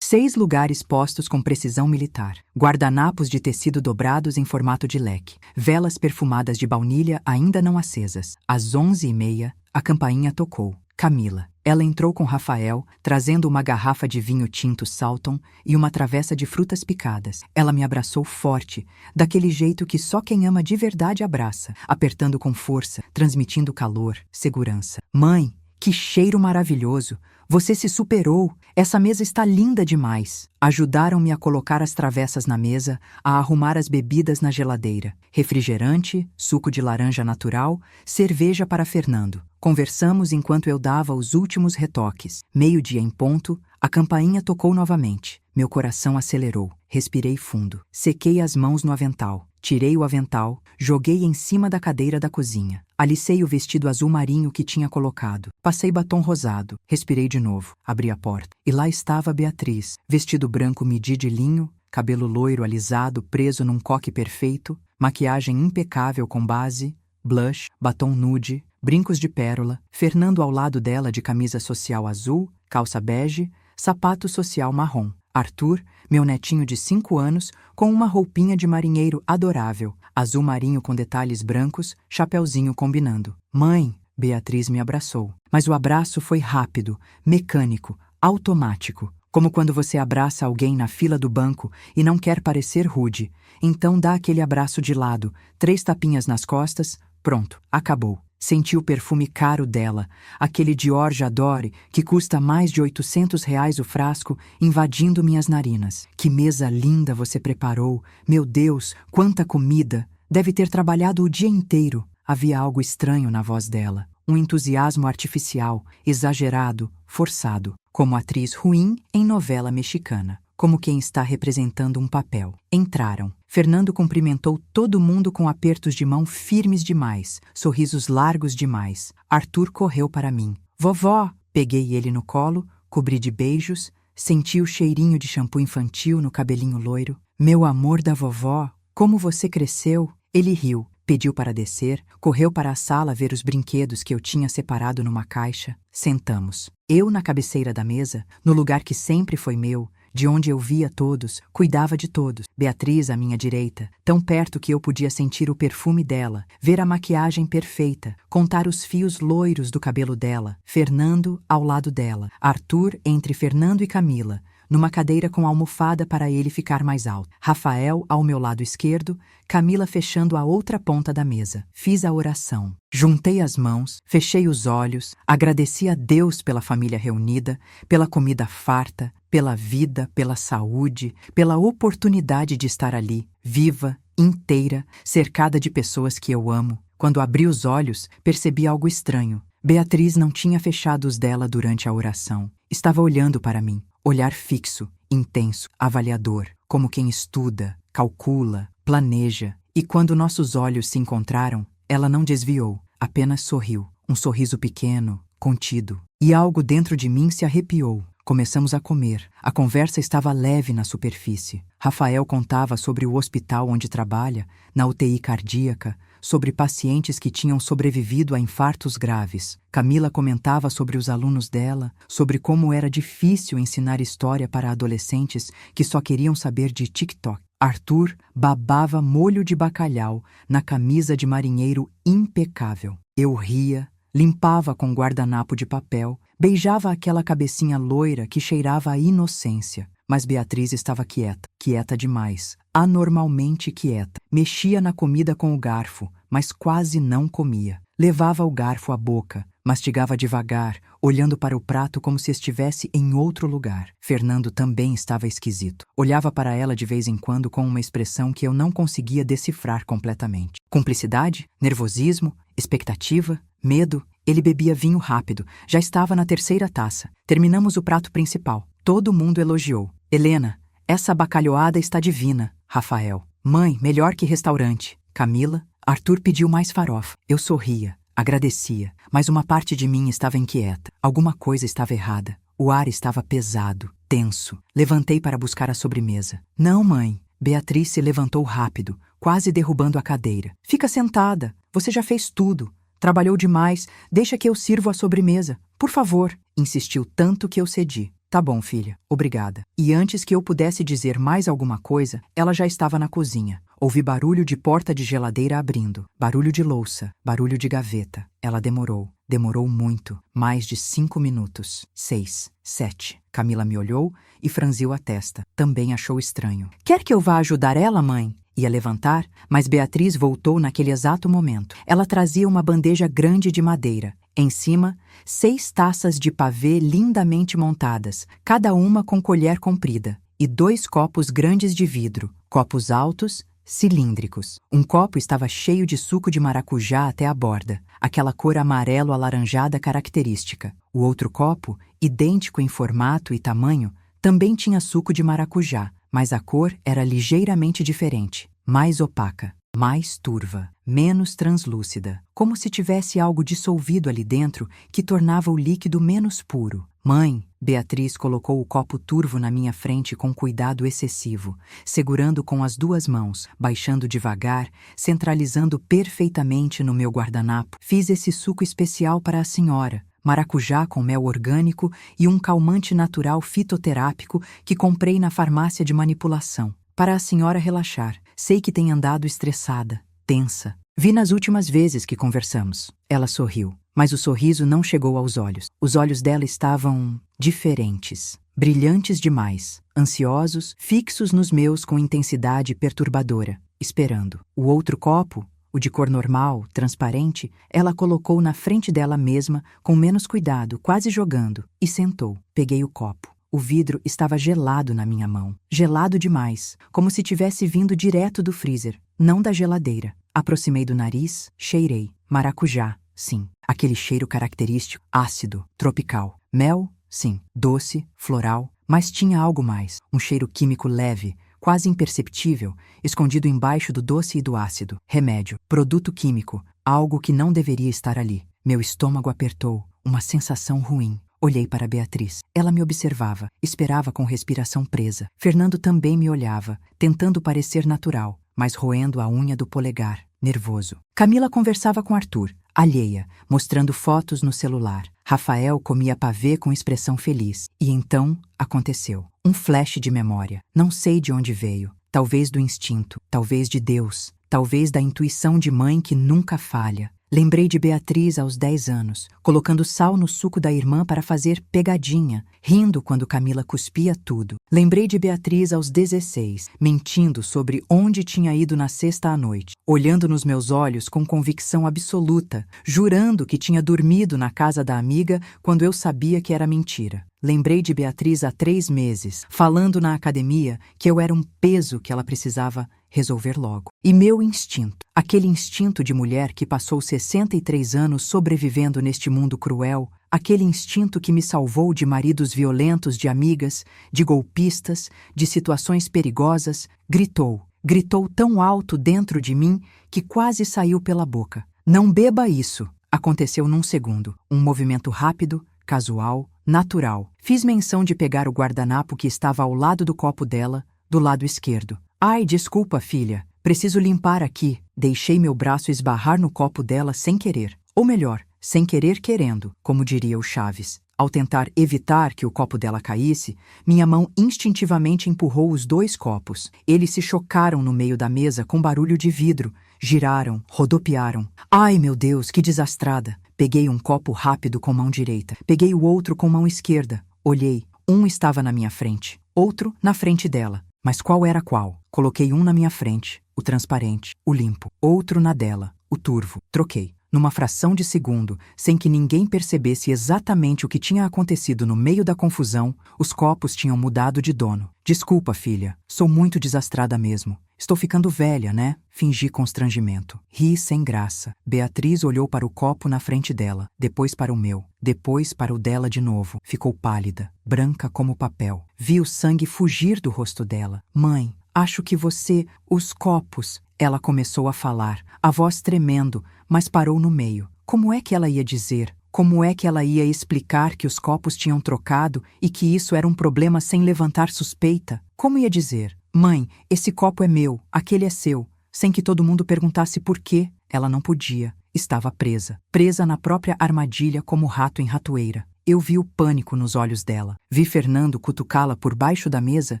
6 lugares postos com precisão militar. Guardanapos de tecido dobrados em formato de leque. Velas perfumadas de baunilha ainda não acesas. Às 11:30, a campainha tocou. Camila. Ela entrou com Rafael, trazendo uma garrafa de vinho tinto Salton e uma travessa de frutas picadas. Ela me abraçou forte, daquele jeito que só quem ama de verdade abraça, apertando com força, transmitindo calor, segurança. "Mãe, que cheiro maravilhoso! Você se superou! Essa mesa está linda demais!" Ajudaram-me a colocar as travessas na mesa, a arrumar as bebidas na geladeira. Refrigerante, suco de laranja natural, cerveja para Fernando. Conversamos enquanto eu dava os últimos retoques. 12:00 em ponto, a campainha tocou novamente. Meu coração acelerou. Respirei fundo. Sequei as mãos no avental. tirei o avental, joguei em cima da cadeira da cozinha. Alicei o vestido azul marinho que tinha colocado. Passei batom rosado. Respirei de novo. Abri a porta. E lá estava Beatriz. Vestido branco midi de linho, cabelo loiro alisado preso num coque perfeito, maquiagem impecável com base, blush, batom nude, brincos de pérola, Fernando ao lado dela de camisa social azul, calça bege, sapato social marrom. Arthur, meu netinho de 5 anos, com uma roupinha de marinheiro adorável, azul marinho com detalhes brancos, chapeuzinho combinando. Mãe, Beatriz me abraçou. Mas o abraço foi rápido, mecânico, automático. Como quando você abraça alguém na fila do banco e não quer parecer rude. Então dá aquele abraço de lado, 3 tapinhas nas costas, pronto, acabou. Senti o perfume caro dela, aquele Dior J'adore que custa mais de R$ 800 o frasco, invadindo minhas narinas. Que mesa linda você preparou! Meu Deus, quanta comida! Deve ter trabalhado o dia inteiro. Havia algo estranho na voz dela. Um entusiasmo artificial, exagerado, forçado. Como atriz ruim em novela mexicana. Como quem está representando um papel. Entraram. Fernando cumprimentou todo mundo com apertos de mão firmes demais, sorrisos largos demais. Arthur correu para mim. Vovó! Peguei ele no colo, cobri de beijos, senti o cheirinho de shampoo infantil no cabelinho loiro. Meu amor da vovó, como você cresceu! Ele riu, pediu para descer, correu para a sala ver os brinquedos que eu tinha separado numa caixa. Sentamos. Eu na cabeceira da mesa, no lugar que sempre foi meu, de onde eu via todos, cuidava de todos. Beatriz à minha direita, tão perto que eu podia sentir o perfume dela, ver a maquiagem perfeita, contar os fios loiros do cabelo dela. Fernando ao lado dela, Arthur entre Fernando e Camila, numa cadeira com almofada para ele ficar mais alto. Rafael ao meu lado esquerdo, Camila fechando a outra ponta da mesa. Fiz a oração. Juntei as mãos, fechei os olhos, agradeci a Deus pela família reunida, pela comida farta, pela vida, pela saúde, pela oportunidade de estar ali, viva, inteira, cercada de pessoas que eu amo. Quando abri os olhos, percebi algo estranho. Beatriz não tinha fechado os dela durante a oração. Estava olhando para mim. Olhar fixo, intenso, avaliador, como quem estuda, calcula, planeja. E quando nossos olhos se encontraram, ela não desviou, apenas sorriu. Um sorriso pequeno, contido. E algo dentro de mim se arrepiou. Começamos a comer. A conversa estava leve na superfície. Rafael contava sobre o hospital onde trabalha, na UTI cardíaca, sobre pacientes que tinham sobrevivido a infartos graves. Camila comentava sobre os alunos dela, sobre como era difícil ensinar história para adolescentes que só queriam saber de TikTok. Arthur babava molho de bacalhau na camisa de marinheiro impecável. Eu ria, limpava com guardanapo de papel, beijava aquela cabecinha loira que cheirava a inocência. Mas Beatriz estava quieta, quieta demais, anormalmente quieta. Mexia na comida com o garfo, mas quase não comia. Levava o garfo à boca, mastigava devagar, olhando para o prato como se estivesse em outro lugar. Fernando também estava esquisito. Olhava para ela de vez em quando com uma expressão que eu não conseguia decifrar completamente. Cumplicidade? Nervosismo? Expectativa? Medo? Ele bebia vinho rápido, já estava na 3ª taça. Terminamos o prato principal. Todo mundo elogiou. Helena, essa bacalhoada está divina. Rafael, mãe, melhor que restaurante. Camila, Arthur pediu mais farofa. Eu sorria, agradecia, mas uma parte de mim estava inquieta. Alguma coisa estava errada. O ar estava pesado, tenso. Levantei para buscar a sobremesa. Não, mãe. Beatriz se levantou rápido, quase derrubando a cadeira. Fica sentada. Você já fez tudo. Trabalhou demais. Deixa que eu sirvo a sobremesa. Por favor. Insistiu tanto que eu cedi. Tá bom, filha. Obrigada. E antes que eu pudesse dizer mais alguma coisa, ela já estava na cozinha. Ouvi barulho de porta de geladeira abrindo. Barulho de louça. Barulho de gaveta. Ela demorou. Demorou muito. Mais de 5 minutos. 6, 7. Camila me olhou e franziu a testa. Também achou estranho. Quer que eu vá ajudar ela, mãe? Ia levantar, mas Beatriz voltou naquele exato momento. Ela trazia uma bandeja grande de madeira. Em cima, 6 taças de pavê lindamente montadas, cada uma com colher comprida, e 2 copos grandes de vidro, copos altos, cilíndricos. Um copo estava cheio de suco de maracujá até a borda, aquela cor amarelo-alaranjada característica. O outro copo, idêntico em formato e tamanho, também tinha suco de maracujá, mas a cor era ligeiramente diferente. mais opaca, mais turva, menos translúcida, como se tivesse algo dissolvido ali dentro que tornava o líquido menos puro. Mãe, Beatriz colocou o copo turvo na minha frente com cuidado excessivo, segurando com as duas mãos, baixando devagar, centralizando perfeitamente no meu guardanapo. Fiz esse suco especial para a senhora, maracujá com mel orgânico e um calmante natural fitoterápico que comprei na farmácia de manipulação. Para a senhora relaxar, sei que tem andado estressada, tensa. Vi nas últimas vezes que conversamos. Ela sorriu, mas o sorriso não chegou aos olhos. Os olhos dela estavam diferentes, brilhantes demais, ansiosos, fixos nos meus com intensidade perturbadora, esperando. O outro copo, o de cor normal, transparente, ela colocou na frente dela mesma, com menos cuidado, quase jogando, e sentou. Peguei o copo. O vidro estava gelado na minha mão. Gelado demais, como se tivesse vindo direto do freezer, não da geladeira. Aproximei do nariz, cheirei. Maracujá, sim. Aquele cheiro característico, ácido, tropical. Mel, sim. Doce, floral, mas tinha algo mais. Um cheiro químico leve, quase imperceptível, escondido embaixo do doce e do ácido. Remédio, produto químico, algo que não deveria estar ali. Meu estômago apertou, uma sensação ruim. Olhei para Beatriz. Ela me observava, esperava com respiração presa. Fernando também me olhava, tentando parecer natural, mas roendo a unha do polegar, nervoso. Camila conversava com Arthur, alheia, mostrando fotos no celular. Rafael comia pavê com expressão feliz. E então, aconteceu. Um flash de memória. Não sei de onde veio. Talvez do instinto, talvez de Deus, talvez da intuição de mãe que nunca falha. Lembrei de Beatriz aos 10 anos, colocando sal no suco da irmã para fazer pegadinha, rindo quando Camila cuspia tudo. Lembrei de Beatriz aos 16, mentindo sobre onde tinha ido na sexta à noite, olhando nos meus olhos com convicção absoluta, jurando que tinha dormido na casa da amiga quando eu sabia que era mentira. Lembrei de Beatriz há 3 meses, falando na academia que eu era um peso que ela precisava resolver logo. E meu instinto, aquele instinto de mulher que passou 63 anos sobrevivendo neste mundo cruel, aquele instinto que me salvou de maridos violentos de amigas, de golpistas, de situações perigosas, gritou tão alto dentro de mim que quase saiu pela boca. Não beba isso! Aconteceu num segundo, um movimento rápido, casual, natural. Fiz menção de pegar o guardanapo que estava ao lado do copo dela, do lado esquerdo. Ai, desculpa, filha. Preciso limpar aqui. Deixei meu braço esbarrar no copo dela sem querer. Ou melhor, sem querer querendo, como diria o Chaves. Ao tentar evitar que o copo dela caísse, minha mão instintivamente empurrou os 2 copos. Eles se chocaram no meio da mesa com barulho de vidro. Giraram, rodopiaram. Ai, meu Deus, que desastrada! Peguei um copo rápido com mão direita. Peguei o outro com mão esquerda. Olhei. Um estava na minha frente, outro na frente dela. Mas qual era qual? Coloquei um na minha frente, o transparente, o limpo. Outro na dela, o turvo. Troquei. Numa fração de segundo, sem que ninguém percebesse exatamente o que tinha acontecido no meio da confusão, os copos tinham mudado de dono. Desculpa, filha. Sou muito desastrada mesmo. Estou ficando velha, né? Fingi constrangimento. Ri sem graça. Beatriz olhou para o copo na frente dela, depois para o meu, depois para o dela de novo. Ficou pálida, branca como papel. Vi o sangue fugir do rosto dela. Mãe, acho que você... Os copos... Ela começou a falar, a voz tremendo, mas parou no meio. Como é que ela ia dizer? Como é que ela ia explicar que os copos tinham trocado e que isso era um problema sem levantar suspeita? Como ia dizer? Mãe, esse copo é meu, aquele é seu, sem que todo mundo perguntasse por quê? Ela não podia. Estava presa. Presa na própria armadilha como rato em ratoeira. Eu vi o pânico nos olhos dela. Vi Fernando cutucá-la por baixo da mesa,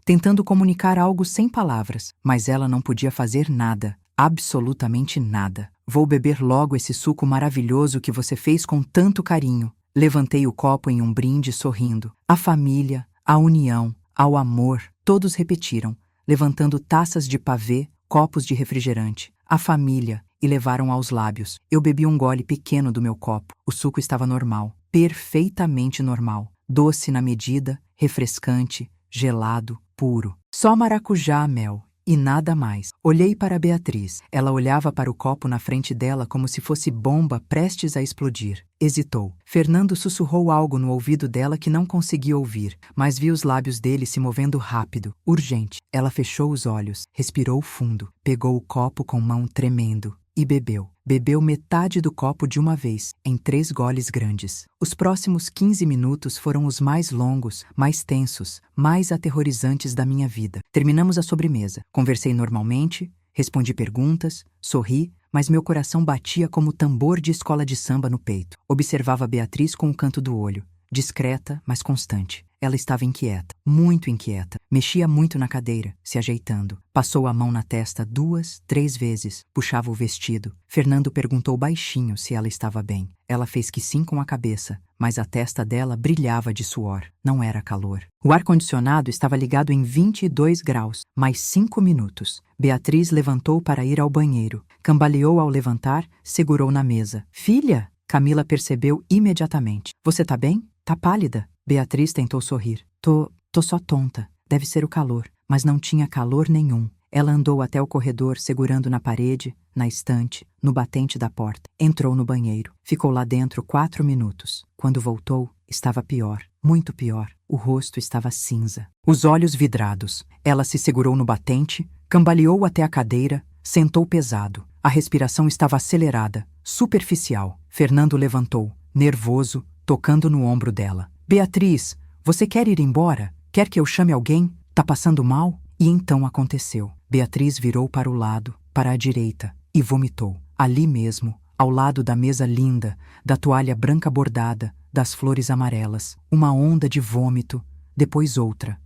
tentando comunicar algo sem palavras, mas ela não podia fazer nada, absolutamente nada. Vou beber logo esse suco maravilhoso que você fez com tanto carinho. Levantei o copo em um brinde sorrindo. A família, a união, ao amor, todos repetiram, levantando taças de pavê, copos de refrigerante. A família, e levaram aos lábios. Eu bebi um gole pequeno do meu copo. O suco estava normal. Perfeitamente normal. Doce na medida, refrescante, gelado, puro. Só maracujá, mel e nada mais. Olhei para Beatriz. Ela olhava para o copo na frente dela como se fosse bomba prestes a explodir. Hesitou. Fernando sussurrou algo no ouvido dela que não conseguia ouvir, mas vi os lábios dele se movendo rápido, urgente. Ela fechou os olhos, respirou fundo, pegou o copo com mão tremendo e bebeu. Bebeu metade do copo de uma vez, em 3 goles grandes. Os próximos 15 minutos foram os mais longos, mais tensos, mais aterrorizantes da minha vida. Terminamos a sobremesa. Conversei normalmente, respondi perguntas, sorri, mas meu coração batia como tambor de escola de samba no peito. Observava Beatriz com o canto do olho, discreta, mas constante. Ela estava inquieta, muito inquieta. Mexia muito na cadeira, se ajeitando. Passou a mão na testa 2, 3 vezes. Puxava o vestido. Fernando perguntou baixinho se ela estava bem. Ela fez que sim com a cabeça, mas a testa dela brilhava de suor. Não era calor. O ar-condicionado estava ligado em 22 graus. Mais 5 minutos. Beatriz levantou para ir ao banheiro. Cambaleou ao levantar, segurou na mesa. Filha? Camila percebeu imediatamente. Você tá bem? Tá pálida. Beatriz tentou sorrir. Tô só tonta. Deve ser o calor. Mas não tinha calor nenhum. Ela andou até o corredor, segurando na parede, na estante, no batente da porta. Entrou no banheiro. Ficou lá dentro 4 minutos. Quando voltou, estava pior. Muito pior. O rosto estava cinza. Os olhos vidrados. Ela se segurou no batente, cambaleou até a cadeira, sentou pesado. A respiração estava acelerada, superficial. Fernando levantou, nervoso, tocando no ombro dela. Beatriz, você quer ir embora? Quer que eu chame alguém? Tá passando mal? E então aconteceu. Beatriz virou para o lado, para a direita, e vomitou. Ali mesmo, ao lado da mesa linda, da toalha branca bordada, das flores amarelas. Uma onda de vômito, depois outra,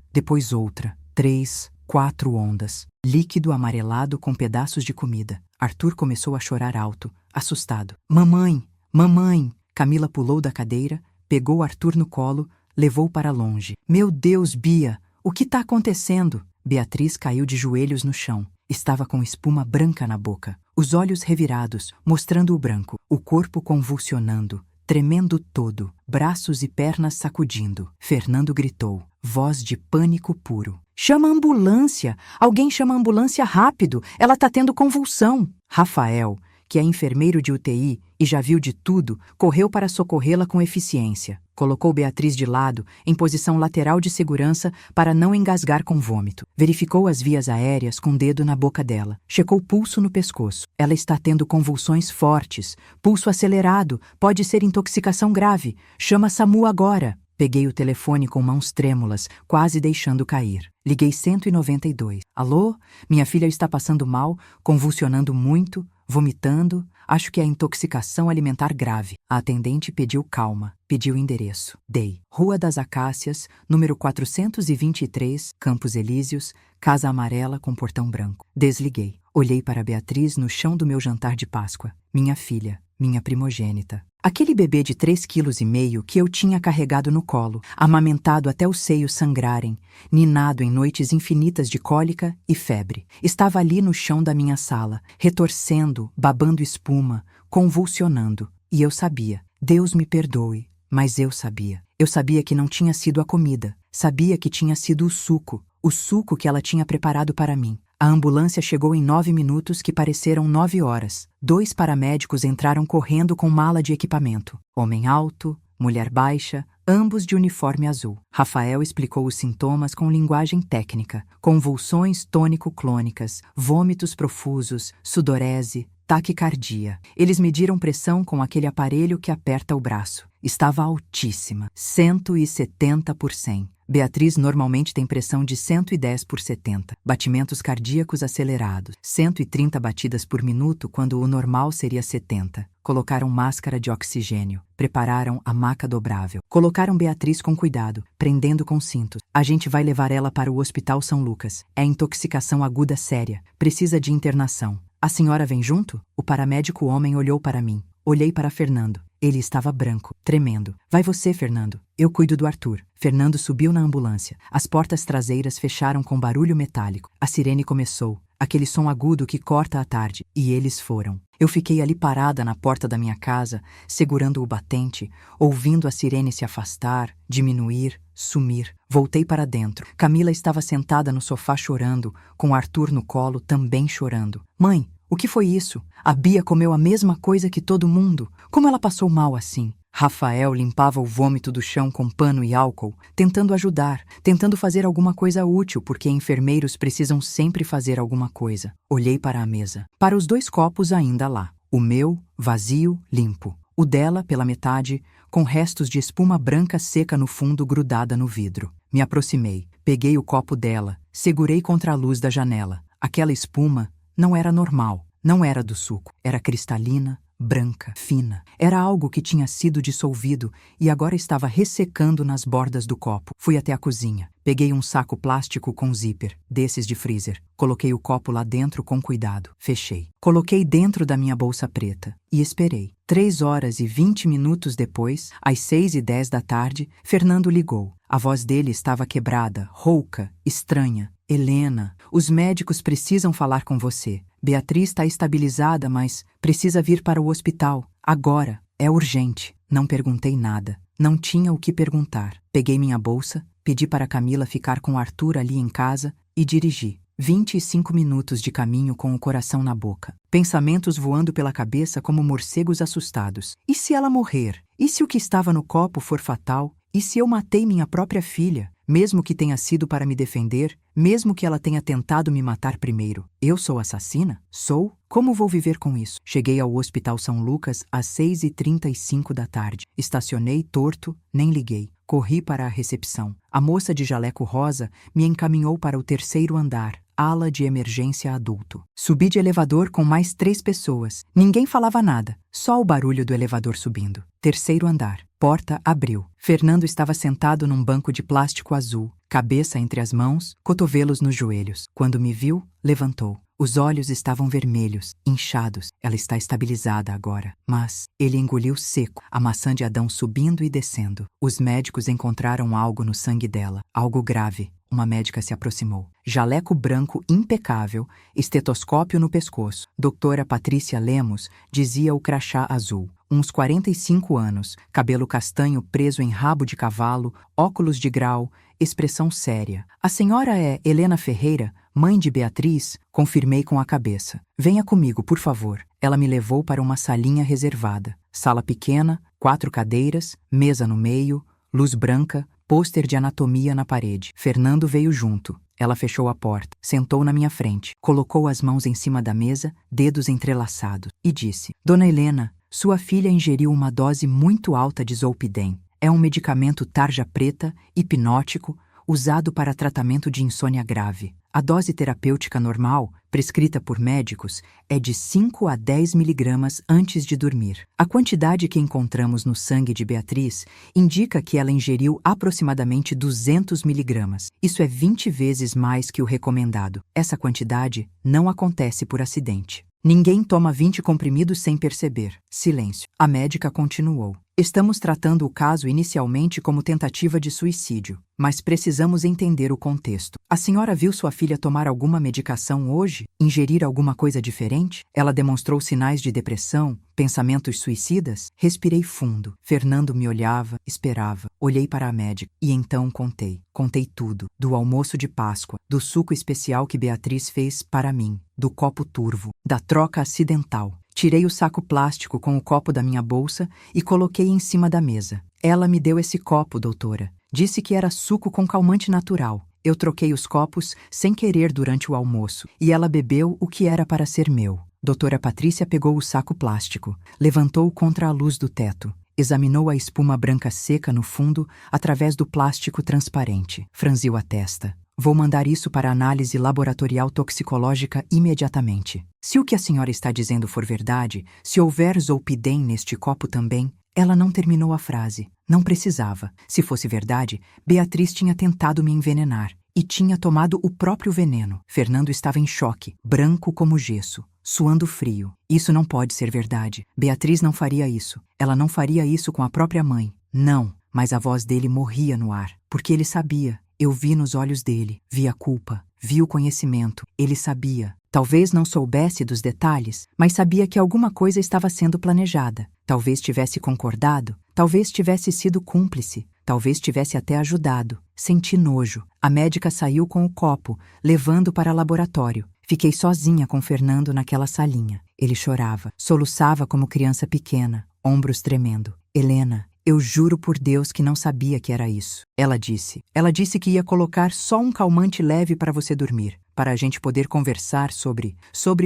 3, 4 ondas. Líquido amarelado com pedaços de comida. Arthur começou a chorar alto, assustado. Mamãe! Mamãe! Camila pulou da cadeira, pegou Arthur no colo, levou para longe. Meu Deus, Bia! O que está acontecendo? Beatriz caiu de joelhos no chão. Estava com espuma branca na boca. Os olhos revirados, mostrando o branco. O corpo convulsionando, tremendo todo. Braços e pernas sacudindo. Fernando gritou. Voz de pânico puro. Chama a ambulância! Alguém chama a ambulância rápido! Ela está tendo convulsão! Rafael, que é enfermeiro de UTI e já viu de tudo, correu para socorrê-la com eficiência. Colocou Beatriz de lado, em posição lateral de segurança, para não engasgar com vômito. Verificou as vias aéreas com o dedo na boca dela. Checou o pulso no pescoço. Ela está tendo convulsões fortes. Pulso acelerado. Pode ser intoxicação grave. Chama SAMU agora. Peguei o telefone com mãos trêmulas, quase deixando cair. Liguei 192. Alô? Minha filha está passando mal, convulsionando muito, vomitando. Acho que é intoxicação alimentar grave. A atendente pediu calma, pediu endereço. Dei. Rua das Acácias, número 423, Campos Elíseos, casa amarela com portão branco. Desliguei. Olhei para Beatriz no chão do meu jantar de Páscoa. Minha filha, minha primogênita. Aquele bebê de 3,5 quilos que eu tinha carregado no colo, amamentado até os seios sangrarem, ninado em noites infinitas de cólica e febre. Estava ali no chão da minha sala, retorcendo, babando espuma, convulsionando. E eu sabia. Deus me perdoe, mas eu sabia. Eu sabia que não tinha sido a comida. Sabia que tinha sido o suco que ela tinha preparado para mim. A ambulância chegou em 9 minutos que pareceram 9 horas. 2 paramédicos entraram correndo com mala de equipamento. Homem alto, mulher baixa, ambos de uniforme azul. Rafael explicou os sintomas com linguagem técnica. Convulsões tônico-clônicas, vômitos profusos, sudorese, taquicardia. Eles mediram pressão com aquele aparelho que aperta o braço. Estava altíssima, 170 por 100. Beatriz normalmente tem pressão de 110 por 70. Batimentos cardíacos acelerados. 130 batidas por minuto quando o normal seria 70. Colocaram máscara de oxigênio. Prepararam a maca dobrável. Colocaram Beatriz com cuidado, prendendo com cintos. A gente vai levar ela para o Hospital São Lucas. É intoxicação aguda séria. Precisa de internação. A senhora vem junto? O paramédico homem olhou para mim. Olhei para Fernando. Ele estava branco, tremendo. Vai você, Fernando. Eu cuido do Arthur. Fernando subiu na ambulância. As portas traseiras fecharam com barulho metálico. A sirene começou. aquele som agudo que corta a tarde, e eles foram. Eu fiquei ali parada na porta da minha casa, segurando o batente, ouvindo a sirene se afastar, diminuir, sumir. Voltei para dentro. Camila estava sentada no sofá chorando, com Arthur no colo também chorando. Mãe, o que foi isso? A Bia comeu a mesma coisa que todo mundo. Como ela passou mal assim? Rafael limpava o vômito do chão com pano e álcool, tentando ajudar, tentando fazer alguma coisa útil, porque enfermeiros precisam sempre fazer alguma coisa. Olhei para a mesa. Para os 2 copos ainda lá. O meu, vazio, limpo. O dela, pela metade, com restos de espuma branca seca no fundo grudada no vidro. Me aproximei, peguei o copo dela, segurei contra a luz da janela. Aquela espuma não era normal, não era do suco, era cristalina, branca, fina. Era algo que tinha sido dissolvido e agora estava ressecando nas bordas do copo. Fui até a cozinha. Peguei um saco plástico com zíper, desses de freezer. Coloquei o copo lá dentro com cuidado. Fechei. Coloquei dentro da minha bolsa preta e esperei. 3 horas e 20 minutos depois, às 6h10 da tarde, Fernando ligou. A voz dele estava quebrada, rouca, estranha. Helena, os médicos precisam falar com você. Beatriz está estabilizada, mas precisa vir para o hospital. Agora. É urgente. Não perguntei nada. Não tinha o que perguntar. Peguei minha bolsa, pedi para Camila ficar com Arthur ali em casa e dirigi. 25 minutos de caminho com o coração na boca. Pensamentos voando pela cabeça como morcegos assustados. E se ela morrer? E se o que estava no copo for fatal? E se eu matei minha própria filha? Mesmo que tenha sido para me defender, mesmo que ela tenha tentado me matar primeiro. Eu sou assassina? Sou? Como vou viver com isso? Cheguei ao Hospital São Lucas às 6h35 da tarde. Estacionei torto, nem liguei. Corri para a recepção. A moça de jaleco rosa me encaminhou para o 3º andar, ala de emergência adulto. Subi de elevador com mais 3 pessoas. Ninguém falava nada, só o barulho do elevador subindo. 3º andar. Porta abriu. Fernando estava sentado num banco de plástico azul, cabeça entre as mãos, cotovelos nos joelhos. Quando me viu, levantou. Os olhos estavam vermelhos, inchados. Ela está estabilizada agora. Mas ele engoliu seco, a maçã de Adão subindo e descendo. Os médicos encontraram algo no sangue dela, algo grave. Uma médica se aproximou. Jaleco branco impecável, estetoscópio no pescoço. Doutora Patrícia Lemos, dizia o crachá azul. Uns 45 anos, cabelo castanho preso em rabo de cavalo, óculos de grau, expressão séria. A senhora é Helena Ferreira, mãe de Beatriz? Confirmei com a cabeça. Venha comigo, por favor. Ela me levou para uma salinha reservada. Sala pequena, 4 cadeiras, mesa no meio, luz branca, pôster de anatomia na parede. Fernando veio junto. Ela fechou a porta, sentou na minha frente, colocou as mãos em cima da mesa, dedos entrelaçados, e disse: Dona Helena, sua filha ingeriu uma dose muito alta de Zolpidem. É um medicamento tarja preta, hipnótico, usado para tratamento de insônia grave. A dose terapêutica normal, prescrita por médicos, é de 5 a 10 miligramas antes de dormir. A quantidade que encontramos no sangue de Beatriz indica que ela ingeriu aproximadamente 200 miligramas. Isso é 20 vezes mais que o recomendado. Essa quantidade não acontece por acidente. Ninguém toma 20 comprimidos sem perceber. Silêncio. A médica continuou. Estamos tratando o caso inicialmente como tentativa de suicídio, mas precisamos entender o contexto. A senhora viu sua filha tomar alguma medicação hoje? Ingerir alguma coisa diferente? Ela demonstrou sinais de depressão? Pensamentos suicidas? Respirei fundo. Fernando me olhava, esperava. Olhei para a médica e então contei. Contei tudo. Do almoço de Páscoa, do suco especial que Beatriz fez para mim, do copo turvo, da troca acidental. Tirei o saco plástico com o copo da minha bolsa e coloquei em cima da mesa. Ela me deu esse copo, doutora. Disse que era suco com calmante natural. Eu troquei os copos sem querer durante o almoço e ela bebeu o que era para ser meu. Doutora Patrícia pegou o saco plástico, levantou-o contra a luz do teto, examinou a espuma branca seca no fundo através do plástico transparente. Franziu a testa. Vou mandar isso para análise laboratorial toxicológica imediatamente. Se o que a senhora está dizendo for verdade, se houver Zolpidem neste copo também... Ela não terminou a frase. Não precisava. Se fosse verdade, Beatriz tinha tentado me envenenar e tinha tomado o próprio veneno. Fernando estava em choque, branco como gesso, suando frio. Isso não pode ser verdade. Beatriz não faria isso. Ela não faria isso com a própria mãe. Não, mas a voz dele morria no ar, porque ele sabia. Eu vi nos olhos dele, vi a culpa, vi o conhecimento. Ele sabia. Talvez não soubesse dos detalhes, mas sabia que alguma coisa estava sendo planejada. Talvez tivesse concordado, talvez tivesse sido cúmplice, talvez tivesse até ajudado. Senti nojo. A médica saiu com o copo, levando para o laboratório. Fiquei sozinha com Fernando naquela salinha. Ele chorava, soluçava como criança pequena, ombros tremendo. Helena, eu juro por Deus que não sabia que era isso. Ela disse. Ela disse que ia colocar só um calmante leve para você dormir, para a gente poder conversar sobre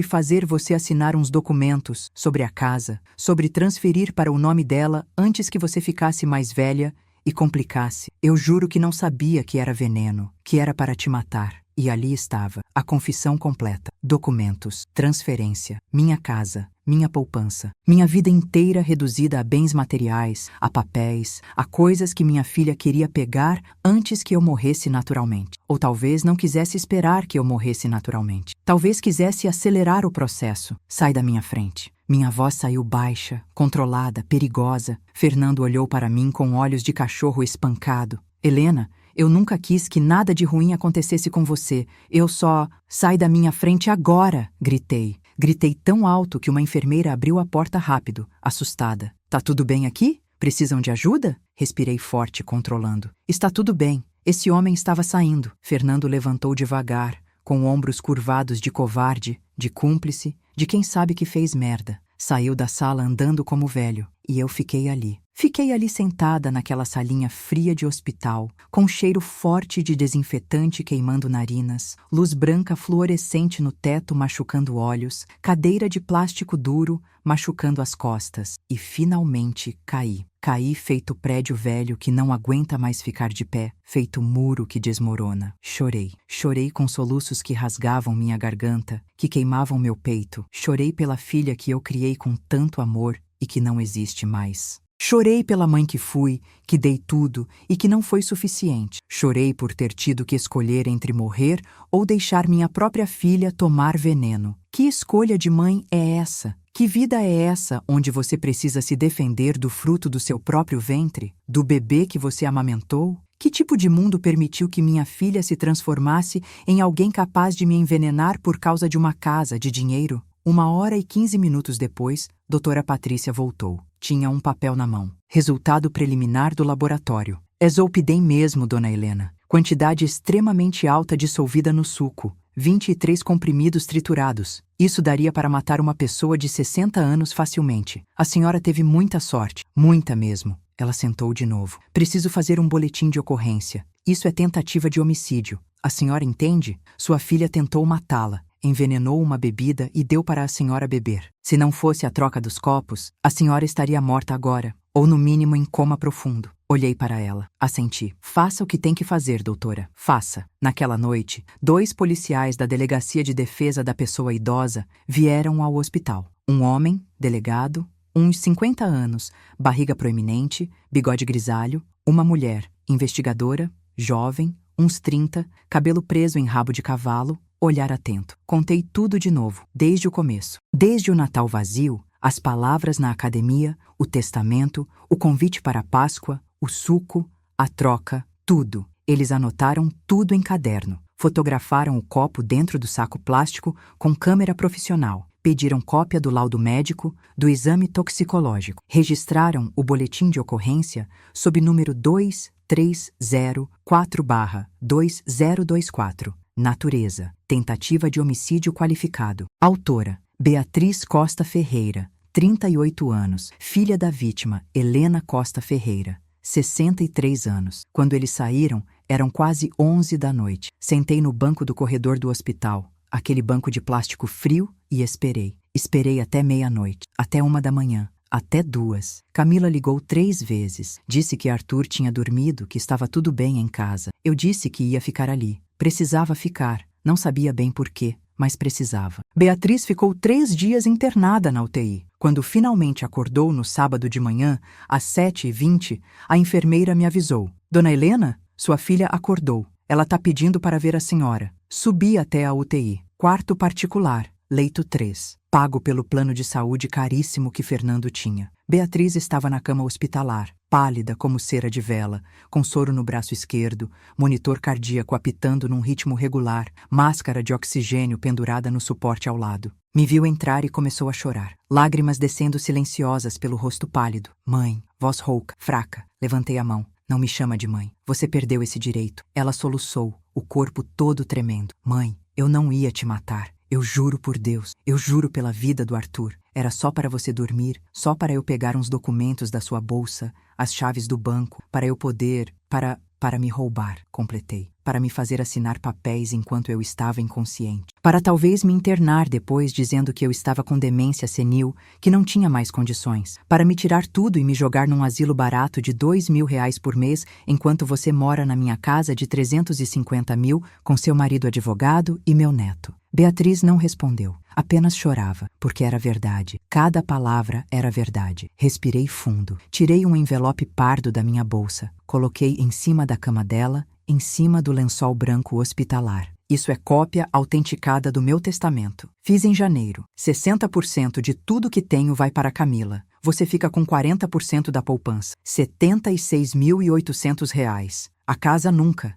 fazer você assinar uns documentos, sobre a casa, sobre transferir para o nome dela antes que você ficasse mais velha e complicasse. Eu juro que não sabia que era veneno, que era para te matar. E ali estava, a confissão completa, documentos, transferência, minha casa, minha poupança, minha vida inteira reduzida a bens materiais, a papéis, a coisas que minha filha queria pegar antes que eu morresse naturalmente. Ou talvez não quisesse esperar que eu morresse naturalmente. Talvez quisesse acelerar o processo. Sai da minha frente. Minha voz saiu baixa, controlada, perigosa. Fernando olhou para mim com olhos de cachorro espancado. Helena, eu nunca quis que nada de ruim acontecesse com você. Eu só... Sai da minha frente agora! Gritei. Gritei tão alto que uma enfermeira abriu a porta rápido, assustada. Tá tudo bem aqui? Precisam de ajuda? Respirei forte, controlando. Está tudo bem. Esse homem estava saindo. Fernando levantou devagar, com ombros curvados de covarde, de cúmplice, de quem sabe que fez merda. Saiu da sala andando como velho, e eu fiquei ali. Fiquei ali sentada naquela salinha fria de hospital, com cheiro forte de desinfetante queimando narinas, luz branca fluorescente no teto machucando olhos, cadeira de plástico duro machucando as costas. E finalmente caí. Caí feito prédio velho que não aguenta mais ficar de pé, feito muro que desmorona. Chorei. Chorei com soluços que rasgavam minha garganta, que queimavam meu peito. Chorei pela filha que eu criei com tanto amor e que não existe mais. Chorei pela mãe que fui, que dei tudo e que não foi suficiente. Chorei por ter tido que escolher entre morrer ou deixar minha própria filha tomar veneno. Que escolha de mãe é essa? Que vida é essa onde você precisa se defender do fruto do seu próprio ventre? Do bebê que você amamentou? Que tipo de mundo permitiu que minha filha se transformasse em alguém capaz de me envenenar por causa de uma casa, de dinheiro? 1h e 15 minutos depois, doutora Patrícia voltou. Tinha um papel na mão. Resultado preliminar do laboratório. É zolpidem mesmo, dona Helena. Quantidade extremamente alta dissolvida no suco. 23 comprimidos triturados. Isso daria para matar uma pessoa de 60 anos facilmente. A senhora teve muita sorte. Muita mesmo. Ela sentou de novo. Preciso fazer um boletim de ocorrência. Isso é tentativa de homicídio. A senhora entende? Sua filha tentou matá-la. Envenenou uma bebida e deu para a senhora beber. Se não fosse a troca dos copos, a senhora estaria morta agora, ou no mínimo em coma profundo. Olhei para ela. Assenti. Faça o que tem que fazer, doutora. Faça. Naquela noite, 2 policiais da Delegacia de Defesa da Pessoa Idosa vieram ao hospital. Um homem, delegado, uns 50 anos, barriga proeminente, bigode grisalho. Uma mulher, investigadora, jovem, uns 30, cabelo preso em rabo de cavalo, olhar atento. Contei tudo de novo, desde o começo. Desde o Natal vazio, as palavras na academia, o testamento, o convite para a Páscoa, o suco, a troca, tudo. Eles anotaram tudo em caderno. Fotografaram o copo dentro do saco plástico com câmera profissional. Pediram cópia do laudo médico, do exame toxicológico. Registraram o boletim de ocorrência sob número 2304/2024. Natureza. Tentativa de homicídio qualificado. Autora: Beatriz Costa Ferreira, 38 anos. Filha da vítima, Helena Costa Ferreira, 63 anos. Quando eles saíram, eram quase 11 da noite. Sentei no banco do corredor do hospital, aquele banco de plástico frio, e esperei. Esperei até meia-noite, até 1 da manhã, até 2. Camila ligou 3 vezes. Disse que Arthur tinha dormido, que estava tudo bem em casa. Eu disse que ia ficar ali. Precisava ficar. Não sabia bem por quê, mas precisava. Beatriz ficou 3 dias internada na UTI. Quando finalmente acordou no sábado de manhã, às 7h20, a enfermeira me avisou. Dona Helena, sua filha acordou. Ela tá pedindo para ver a senhora. Subi até a UTI. Quarto particular, leito 3. Pago pelo plano de saúde caríssimo que Fernando tinha. Beatriz estava na cama hospitalar, pálida como cera de vela, com soro no braço esquerdo, monitor cardíaco apitando num ritmo regular, máscara de oxigênio pendurada no suporte ao lado. Me viu entrar e começou a chorar, lágrimas descendo silenciosas pelo rosto pálido. Mãe, voz rouca, fraca. Levantei a mão. Não me chama de mãe. Você perdeu esse direito. Ela soluçou, o corpo todo tremendo. Mãe, eu não ia te matar. Eu juro por Deus, eu juro pela vida do Arthur. Era só para você dormir, só para eu pegar uns documentos da sua bolsa, as chaves do banco, para eu poder, para me roubar, completei. Para me fazer assinar papéis enquanto eu estava inconsciente. Para talvez me internar depois dizendo que eu estava com demência senil, que não tinha mais condições. Para me tirar tudo e me jogar num asilo barato de R$ 2.000 por mês, enquanto você mora na minha casa de 350 mil com seu marido advogado e meu neto. Beatriz não respondeu, apenas chorava, porque era verdade. Cada palavra era verdade. Respirei fundo. Tirei um envelope pardo da minha bolsa. Coloquei em cima da cama dela, em cima do lençol branco hospitalar. Isso é cópia autenticada do meu testamento. Fiz em janeiro. 60% de tudo que tenho vai para Camila. Você fica com 40% da poupança. R$ 76.800. A casa nunca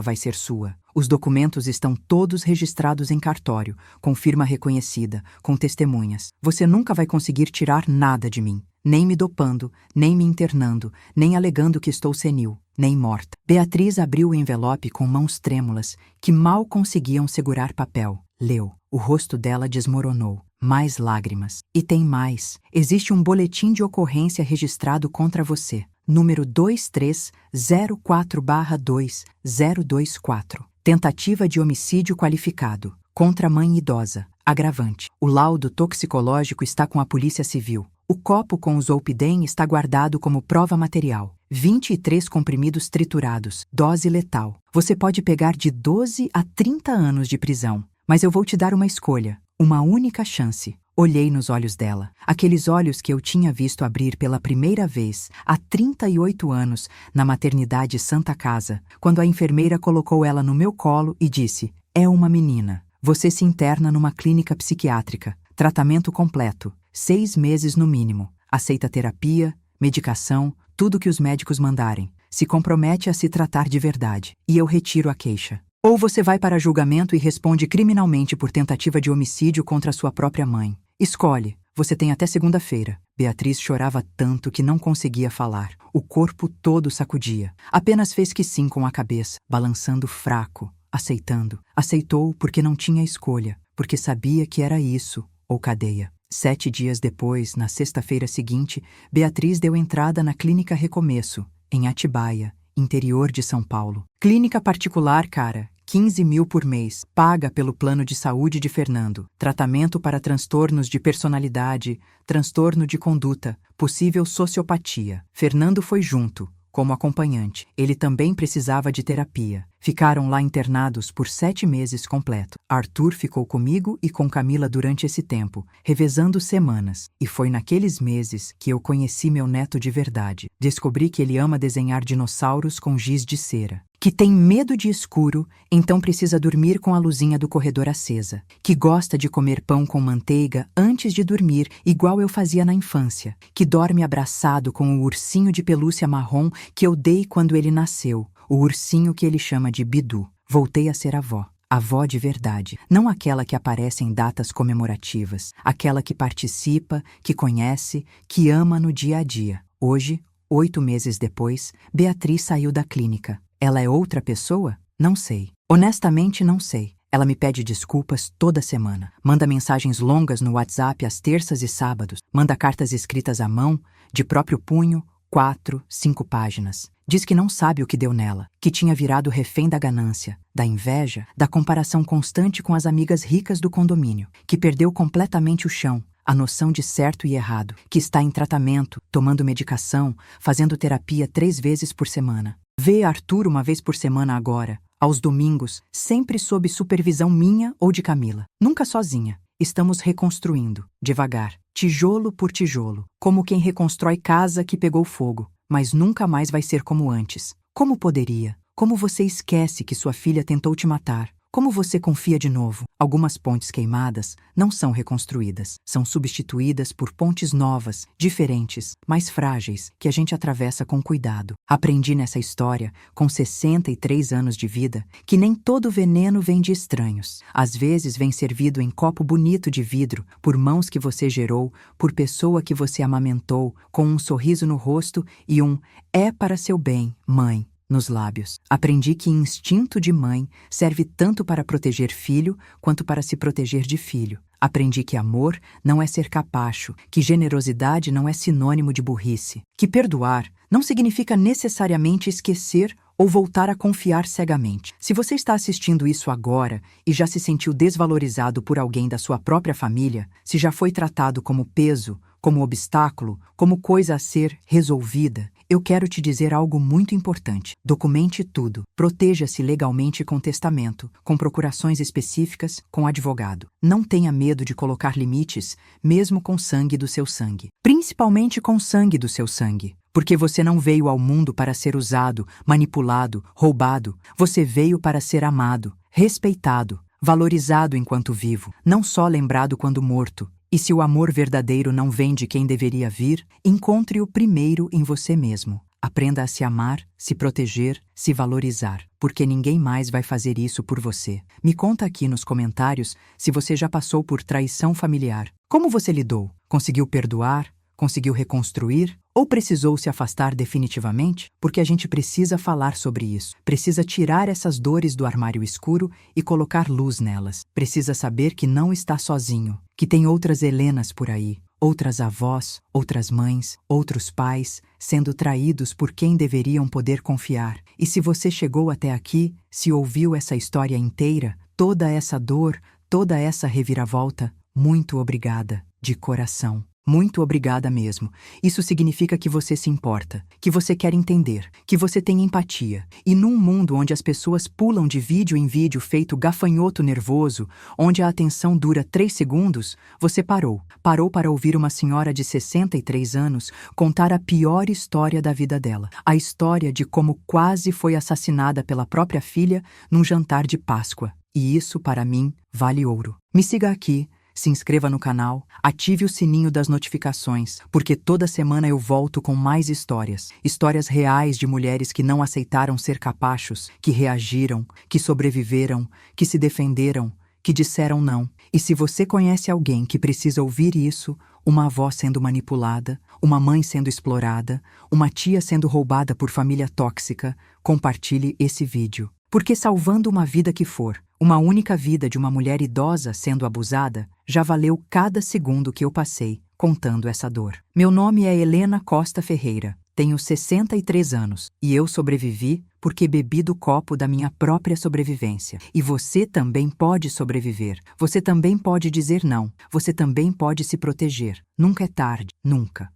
vai ser sua. Os documentos estão todos registrados em cartório, com firma reconhecida, com testemunhas. Você nunca vai conseguir tirar nada de mim. Nem me dopando, nem me internando, nem alegando que estou senil, nem morta. Beatriz abriu o envelope com mãos trêmulas, que mal conseguiam segurar papel. Leu. O rosto dela desmoronou. Mais lágrimas. E tem mais. Existe um boletim de ocorrência registrado contra você. Número 2304/2024. Tentativa de homicídio qualificado. Contra mãe idosa. Agravante. O laudo toxicológico está com a Polícia Civil. O copo com o zolpidem está guardado como prova material. 23 comprimidos triturados. Dose letal. Você pode pegar de 12 a 30 anos de prisão. Mas eu vou te dar uma escolha. Uma única chance. Olhei nos olhos dela. Aqueles olhos que eu tinha visto abrir pela primeira vez, há 38 anos, na maternidade Santa Casa, quando a enfermeira colocou ela no meu colo e disse: "É uma menina. Você se interna numa clínica psiquiátrica. Tratamento completo. 6 meses no mínimo. Aceita terapia, medicação, tudo que os médicos mandarem. Se compromete a se tratar de verdade. E eu retiro a queixa. Ou você vai para julgamento e responde criminalmente por tentativa de homicídio contra sua própria mãe. Escolhe. Você tem até segunda-feira." Beatriz chorava tanto que não conseguia falar. O corpo todo sacudia. Apenas fez que sim com a cabeça, balançando fraco, aceitando. Aceitou porque não tinha escolha, porque sabia que era isso, ou cadeia. 7 dias depois, na sexta-feira seguinte, Beatriz deu entrada na Clínica Recomeço, em Atibaia, interior de São Paulo. Clínica particular, cara. 15 mil por mês, paga pelo plano de saúde de Fernando. Tratamento para transtornos de personalidade, transtorno de conduta, possível sociopatia. Fernando foi junto, como acompanhante. Ele também precisava de terapia. Ficaram lá internados por 7 meses completo. Arthur ficou comigo e com Camila durante esse tempo, revezando semanas. E foi naqueles meses que eu conheci meu neto de verdade. Descobri que ele ama desenhar dinossauros com giz de cera. Que tem medo de escuro, então precisa dormir com a luzinha do corredor acesa. Que gosta de comer pão com manteiga antes de dormir, igual eu fazia na infância. Que dorme abraçado com o ursinho de pelúcia marrom que eu dei quando ele nasceu. O ursinho que ele chama de Bidu. Voltei a ser avó. Avó de verdade. Não aquela que aparece em datas comemorativas. Aquela que participa, que conhece, que ama no dia a dia. Hoje, 8 meses depois, Beatriz saiu da clínica. Ela é outra pessoa? Não sei. Honestamente, não sei. Ela me pede desculpas toda semana. Manda mensagens longas no WhatsApp às terças e sábados. Manda cartas escritas à mão, de próprio punho, 4, 5 páginas. Diz que não sabe o que deu nela, que tinha virado refém da ganância, da inveja, da comparação constante com as amigas ricas do condomínio, que perdeu completamente o chão, a noção de certo e errado, que está em tratamento, tomando medicação, fazendo terapia 3 vezes por semana. Vê Arthur uma vez por semana agora, aos domingos, sempre sob supervisão minha ou de Camila. Nunca sozinha. Estamos reconstruindo, devagar, tijolo por tijolo, como quem reconstrói casa que pegou fogo, mas nunca mais vai ser como antes. Como poderia? Como você esquece que sua filha tentou te matar? Como você confia de novo? Algumas pontes queimadas não são reconstruídas, são substituídas por pontes novas, diferentes, mais frágeis, que a gente atravessa com cuidado. Aprendi nessa história, com 63 anos de vida, que nem todo veneno vem de estranhos. Às vezes vem servido em copo bonito de vidro, por mãos que você gerou, por pessoa que você amamentou, com um sorriso no rosto e um "é para seu bem, mãe" nos lábios. Aprendi que instinto de mãe serve tanto para proteger filho quanto para se proteger de filho. Aprendi que amor não é ser capacho, que generosidade não é sinônimo de burrice, que perdoar não significa necessariamente esquecer ou voltar a confiar cegamente. Se você está assistindo isso agora e já se sentiu desvalorizado por alguém da sua própria família, se já foi tratado como peso, como obstáculo, como coisa a ser resolvida, eu quero te dizer algo muito importante. Documente tudo. Proteja-se legalmente com testamento, com procurações específicas, com advogado. Não tenha medo de colocar limites, mesmo com sangue do seu sangue. Principalmente com sangue do seu sangue. Porque você não veio ao mundo para ser usado, manipulado, roubado. Você veio para ser amado, respeitado, valorizado enquanto vivo, não só lembrado quando morto. E se o amor verdadeiro não vem de quem deveria vir, encontre-o primeiro em você mesmo. Aprenda a se amar, se proteger, se valorizar, porque ninguém mais vai fazer isso por você. Me conta aqui nos comentários se você já passou por traição familiar. Como você lidou? Conseguiu perdoar? Conseguiu reconstruir? Ou precisou se afastar definitivamente? Porque a gente precisa falar sobre isso. Precisa tirar essas dores do armário escuro e colocar luz nelas. Precisa saber que não está sozinho, que tem outras Helenas por aí, outras avós, outras mães, outros pais, sendo traídos por quem deveriam poder confiar. E se você chegou até aqui, se ouviu essa história inteira, toda essa dor, toda essa reviravolta, muito obrigada, de coração. Muito obrigada mesmo. Isso significa que você se importa, que você quer entender, que você tem empatia. E num mundo onde as pessoas pulam de vídeo em vídeo feito gafanhoto nervoso, onde a atenção dura 3 segundos, você parou. Parou para ouvir uma senhora de 63 anos contar a pior história da vida dela. A história de como quase foi assassinada pela própria filha num jantar de Páscoa. E isso, para mim, vale ouro. Me siga aqui. Se inscreva no canal, ative o sininho das notificações, porque toda semana eu volto com mais histórias. Histórias reais de mulheres que não aceitaram ser capachos, que reagiram, que sobreviveram, que se defenderam, que disseram não. E se você conhece alguém que precisa ouvir isso, uma avó sendo manipulada, uma mãe sendo explorada, uma tia sendo roubada por família tóxica, compartilhe esse vídeo. Porque salvando uma vida que for, uma única vida de uma mulher idosa sendo abusada, já valeu cada segundo que eu passei contando essa dor. Meu nome é Helena Costa Ferreira, tenho 63 anos e eu sobrevivi porque bebi do copo da minha própria sobrevivência. E você também pode sobreviver, você também pode dizer não, você também pode se proteger. Nunca é tarde, nunca.